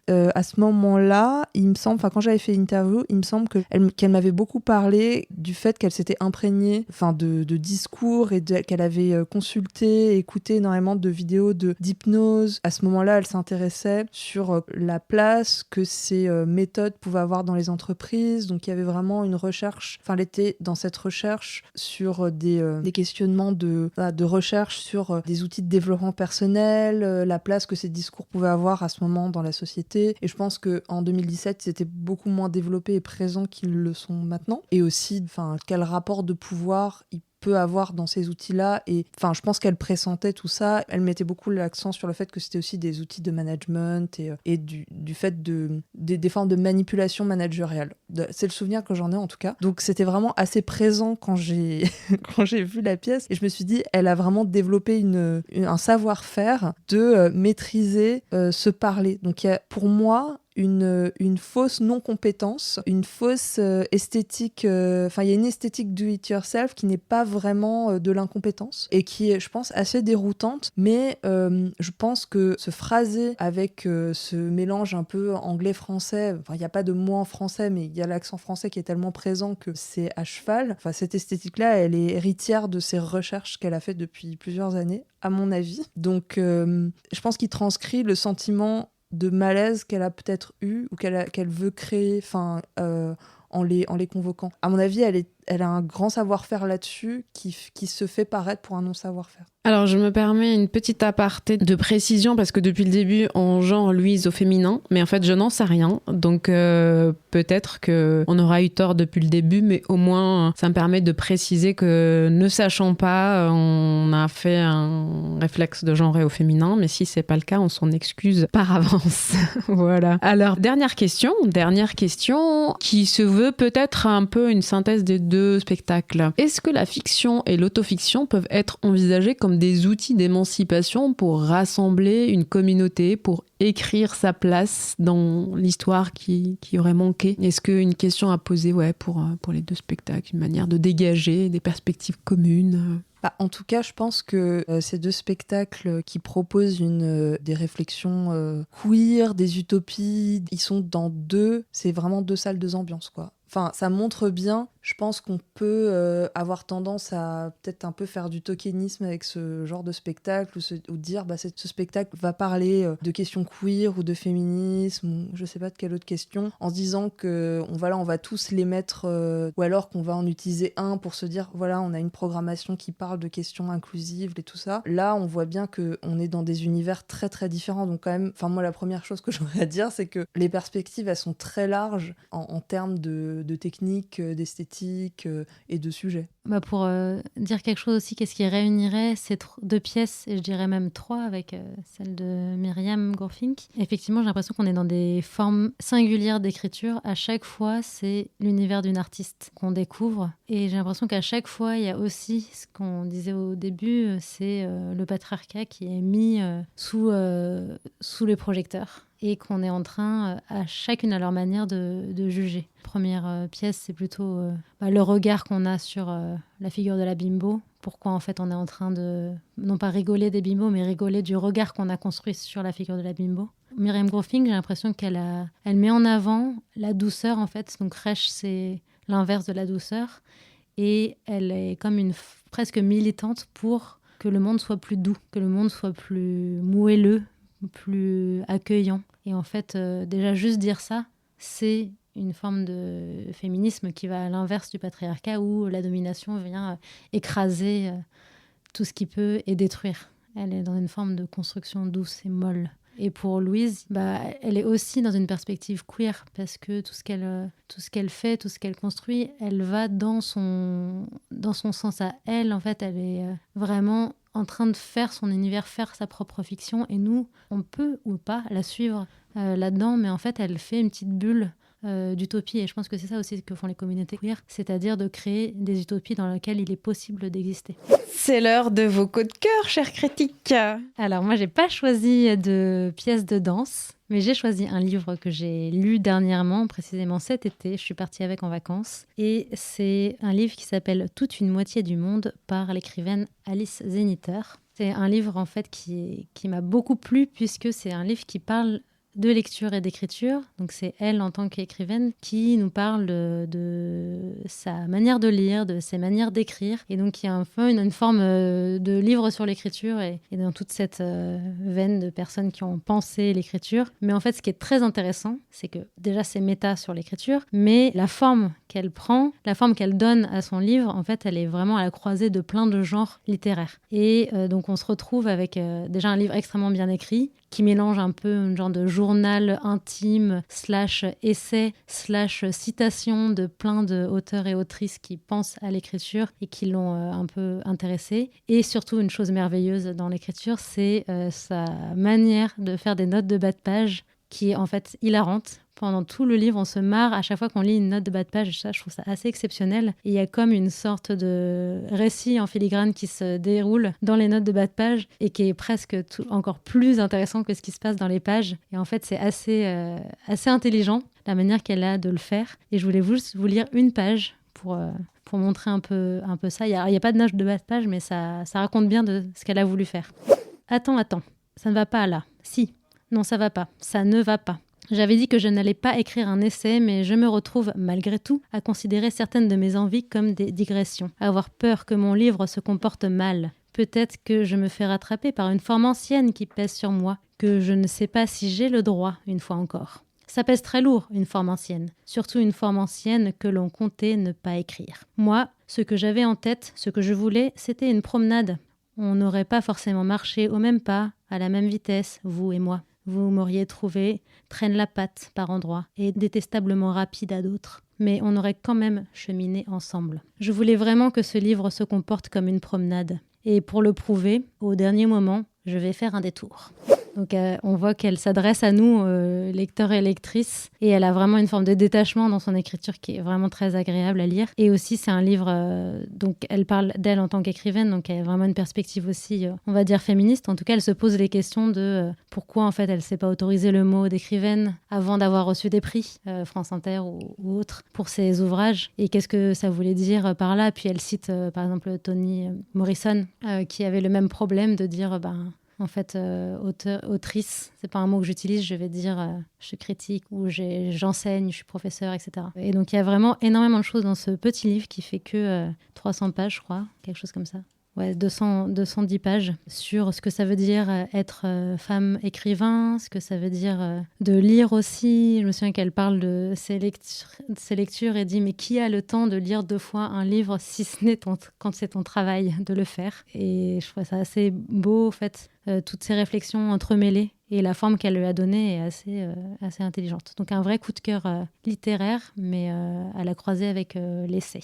À ce moment-là, il me semble, quand j'avais fait interview, il me semble qu'elle m'avait beaucoup parlé du fait qu'elle s'était imprégnée de discours et qu'elle avait consulté, écouté énormément de vidéos d'hypnose. À ce moment-là, elle s'intéressait sur la place que ces méthodes pouvaient avoir dans les entreprises. Donc il y avait vraiment une recherche, elle était dans cette recherche sur des questionnements de recherche sur des outils de développement personnel, la place que ces discours pouvaient avoir à ce moment dans la société. Et je pense qu'en 2017, ils étaient beaucoup moins développés et présents qu'ils le sont maintenant. Et aussi, quel rapport de pouvoir il peut avoir dans ces outils-là. Et je pense qu'elle pressentait tout ça. Elle mettait beaucoup l'accent sur le fait que c'était aussi des outils de management et du fait des formes de manipulation managériale. C'est le souvenir que j'en ai en tout cas. Donc c'était vraiment assez présent quand j'ai vu la pièce. Et je me suis dit, elle a vraiment développé un savoir-faire de maîtriser ce parler. Donc il y a pour moi une fausse non-compétence, une fausse esthétique, il y a une esthétique do-it-yourself qui n'est pas vraiment de l'incompétence et qui est, je pense, assez déroutante, mais je pense que se phraser avec ce mélange un peu anglais-français, il n'y a pas de mot en français, mais il y a l'accent français qui est tellement présent que c'est à cheval. Cette esthétique-là, elle est héritière de ces recherches qu'elle a faites depuis plusieurs années, à mon avis. Donc, je pense qu'il transcrit le sentiment de malaise qu'elle a peut-être eu ou qu'elle veut créer en les convoquant. À mon avis, elle a un grand savoir-faire là-dessus qui se fait paraître pour un non-savoir-faire. Alors, je me permets une petite aparté de précision parce que depuis le début, on genre Louise au féminin, mais en fait, je n'en sais rien. Donc, peut-être qu'on aura eu tort depuis le début, mais au moins, ça me permet de préciser que, ne sachant pas, on a fait un réflexe de genrer au féminin, mais si c'est pas le cas, on s'en excuse par avance. Voilà. Alors, dernière question qui se veut peut-être un peu une synthèse des deux spectacles. Est-ce que la fiction et l'autofiction peuvent être envisagées comme des outils d'émancipation pour rassembler une communauté, pour écrire sa place dans l'histoire qui aurait manqué? Est-ce qu'une question à poser pour les deux spectacles, une manière de dégager des perspectives communes? En tout cas, je pense que ces deux spectacles qui proposent des réflexions queer, des utopies, ils sont c'est vraiment deux salles, deux ambiances, quoi. Ça montre bien, je pense qu'on peut avoir tendance à peut-être un peu faire du tokenisme avec ce genre de spectacle ou dire ce spectacle va parler de questions queer ou de féminisme ou je sais pas de quelle autre question, en se disant que on va tous les mettre ou alors qu'on va en utiliser un pour se dire voilà, on a une programmation qui parle de questions inclusives et tout ça. Là, on voit bien qu'on est dans des univers très très différents. Donc quand même, moi la première chose que j'aurais à dire, c'est que les perspectives, elles sont très larges en termes de techniques, d'esthétique et de sujets. Pour dire quelque chose aussi, qu'est-ce qui réunirait ces deux pièces, et je dirais même trois avec celle de Myriam Gorfink. Effectivement, j'ai l'impression qu'on est dans des formes singulières d'écriture. À chaque fois, c'est l'univers d'une artiste qu'on découvre. Et j'ai l'impression qu'à chaque fois, il y a aussi ce qu'on disait au début, c'est le patriarcat qui est mis sous les projecteurs. et qu'on est en train, à chacune à leur manière, de juger. Première pièce, c'est plutôt le regard qu'on a sur la figure de la bimbo. Pourquoi en fait on est en train de, non pas rigoler des bimbos, mais rigoler du regard qu'on a construit sur la figure de la bimbo. Myriam Groffing, j'ai l'impression qu'elle met en avant la douceur en fait. Donc Rech, c'est l'inverse de la douceur. Et elle est comme presque militante pour que le monde soit plus doux, que le monde soit plus moelleux, plus accueillant. Et en fait, déjà juste dire ça, c'est une forme de féminisme qui va à l'inverse du patriarcat où la domination vient écraser tout ce qui peut et détruire. Elle est dans une forme de construction douce et molle. Et pour Louise, elle est aussi dans une perspective queer parce que tout ce qu'elle fait, tout ce qu'elle construit, elle va dans son sens à elle. En fait, elle est vraiment en train de faire son univers, faire sa propre fiction. Et nous, on peut ou pas la suivre là-dedans, mais en fait, elle fait une petite bulle d'utopie. Et je pense que c'est ça aussi que font les communautés queer, c'est-à-dire de créer des utopies dans lesquelles il est possible d'exister. C'est l'heure de vos coups de cœur, chers critiques. Alors moi, j'ai pas choisi de pièce de danse, mais j'ai choisi un livre que j'ai lu dernièrement, précisément cet été. Je suis partie avec en vacances. Et c'est un livre qui s'appelle « Toute une moitié du monde » par l'écrivaine Alice Zeniter. C'est un livre en fait qui m'a beaucoup plu puisque c'est un livre qui parle de lecture et d'écriture. Donc c'est elle en tant qu'écrivaine qui nous parle de sa manière de lire, de ses manières d'écrire. Et donc il y a un peu une forme de livre sur l'écriture et dans toute cette veine de personnes qui ont pensé l'écriture. Mais en fait, ce qui est très intéressant, c'est que déjà c'est méta sur l'écriture, mais la forme qu'elle prend, la forme qu'elle donne à son livre, en fait, elle est vraiment à la croisée de plein de genres littéraires. Et donc on se retrouve avec déjà un livre extrêmement bien écrit, qui mélange un peu un genre de journal intime / essai / citation de plein d'auteurs et autrices qui pensent à l'écriture et qui l'ont un peu intéressée. Et surtout, une chose merveilleuse dans l'écriture, c'est sa manière de faire des notes de bas de page qui est en fait hilarante. Pendant tout le livre, on se marre à chaque fois qu'on lit une note de bas de page. Ça, je trouve ça assez exceptionnel. Et il y a comme une sorte de récit en filigrane qui se déroule dans les notes de bas de page et qui est presque encore plus intéressant que ce qui se passe dans les pages. Et en fait, c'est assez intelligent, la manière qu'elle a de le faire. Et je voulais juste vous lire une page pour montrer un peu ça. Il y a pas de note de bas de page, mais ça raconte bien de ce qu'elle a voulu faire. Attends, ça ne va pas là. Si. Non, ça va pas. Ça ne va pas. J'avais dit que je n'allais pas écrire un essai, mais je me retrouve, malgré tout, à considérer certaines de mes envies comme des digressions, à avoir peur que mon livre se comporte mal. Peut-être que je me fais rattraper par une forme ancienne qui pèse sur moi, que je ne sais pas si j'ai le droit, une fois encore. Ça pèse très lourd, une forme ancienne. Surtout une forme ancienne que l'on comptait ne pas écrire. Moi, ce que j'avais en tête, ce que je voulais, c'était une promenade. On n'aurait pas forcément marché au même pas, à la même vitesse, vous et moi. Vous m'auriez trouvé traîne la patte par endroits et détestablement rapide à d'autres. Mais on aurait quand même cheminé ensemble. Je voulais vraiment que ce livre se comporte comme une promenade. Et pour le prouver, au dernier moment, je vais faire un détour. Donc on voit qu'elle s'adresse à nous, lecteurs et lectrices, et elle a vraiment une forme de détachement dans son écriture qui est vraiment très agréable à lire. Et aussi, c'est un livre, donc elle parle d'elle en tant qu'écrivaine, donc elle a vraiment une perspective aussi, on va dire féministe. En tout cas, elle se pose les questions de pourquoi en fait elle ne s'est pas autorisée le mot d'écrivaine avant d'avoir reçu des prix, France Inter ou autres, pour ses ouvrages. Et qu'est-ce que ça voulait dire par là? Puis elle cite par exemple Toni Morrison, qui avait le même problème de dire... En fait, autrice, c'est pas un mot que j'utilise, je vais dire je critique ou j'enseigne, je suis professeur, etc. Et donc il y a vraiment énormément de choses dans ce petit livre qui fait que 300 pages, je crois, quelque chose comme ça. Ouais, 210 pages sur ce que ça veut dire être femme écrivain, ce que ça veut dire de lire aussi. Je me souviens qu'elle parle de ses lectures et dit « Mais qui a le temps de lire 2 fois un livre si ce n'est quand c'est ton travail de le faire ?» Et je trouve ça assez beau, en fait, toutes ces réflexions entremêlées. Et la forme qu'elle lui a donnée est assez intelligente. Donc un vrai coup de cœur littéraire, mais à la croisée avec l'essai.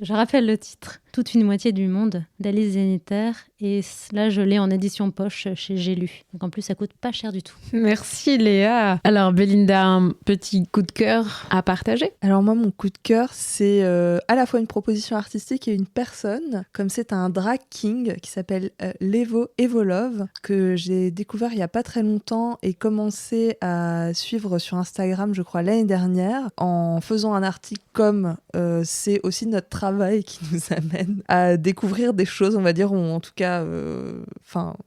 Je rappelle le titre. Toute une moitié du monde d'Alice Zeniter. Et là, je l'ai en édition poche chez J'ai lu. Donc en plus, ça coûte pas cher du tout. Merci Léa. Alors Belinda, un petit coup de cœur à partager? Alors moi, mon coup de cœur, c'est à la fois une proposition artistique et une personne. Comme c'est un drag king qui s'appelle Levo Evolove, que j'ai découvert il y a pas très longtemps et commencé à suivre sur Instagram, je crois, l'année dernière, en faisant un article comme c'est aussi notre travail qui nous amène à découvrir des choses, on va dire, ou en tout cas,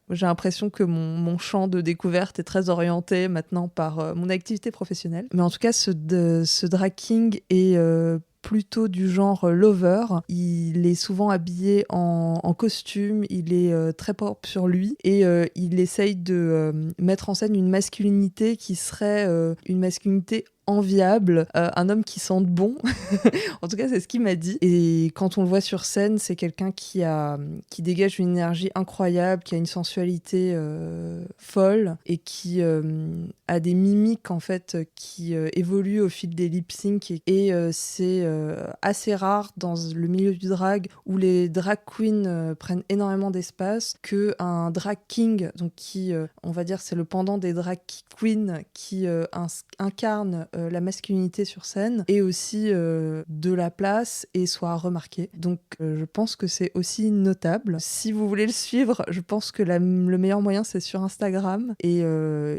j'ai l'impression que mon champ de découverte est très orienté maintenant par mon activité professionnelle. Mais en tout cas, ce drag king est plutôt du genre lover. Il est souvent habillé en costume, il est très propre sur lui et il essaye de mettre en scène une masculinité qui serait une masculinité enviable, un homme qui sente bon. En tout cas, c'est ce qu'il m'a dit. Et quand on le voit sur scène, c'est quelqu'un qui dégage une énergie incroyable, qui a une sensualité folle et qui a des mimiques en fait qui évoluent au fil des lip-syncs. Et c'est assez rare dans le milieu du drag où les drag queens prennent énormément d'espace qu'un drag king, donc qui, on va dire, c'est le pendant des drag queens qui incarne la masculinité sur scène et aussi de la place et soit remarqué. Donc je pense que c'est aussi notable. Si vous voulez le suivre, je pense que le meilleur moyen c'est sur Instagram et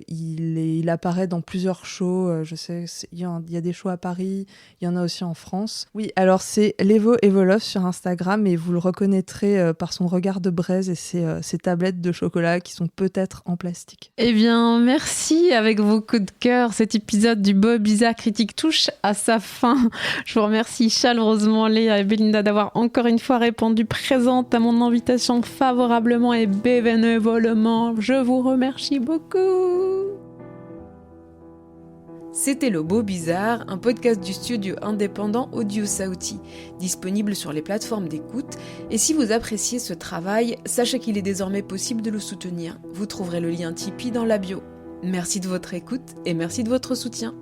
il apparaît dans plusieurs shows. Je sais, il y a des shows à Paris, il y en a aussi en France. Oui, alors c'est Levo Evolove sur Instagram et vous le reconnaîtrez par son regard de braise et ses tablettes de chocolat qui sont peut-être en plastique. Eh bien, merci avec vos coups de cœur. Cet épisode du Beau Bizarre Critique touche à sa fin. Je vous remercie chaleureusement Léa et Belinda d'avoir encore une fois répondu présente à mon invitation favorablement et bénévolement. Je vous remercie beaucoup. C'était Le Beau Bizarre, un podcast du studio indépendant Audio Sauti, disponible sur les plateformes d'écoute. Et si vous appréciez ce travail, sachez qu'il est désormais possible de le soutenir. Vous trouverez le lien Tipeee dans la bio. Merci de votre écoute et merci de votre soutien.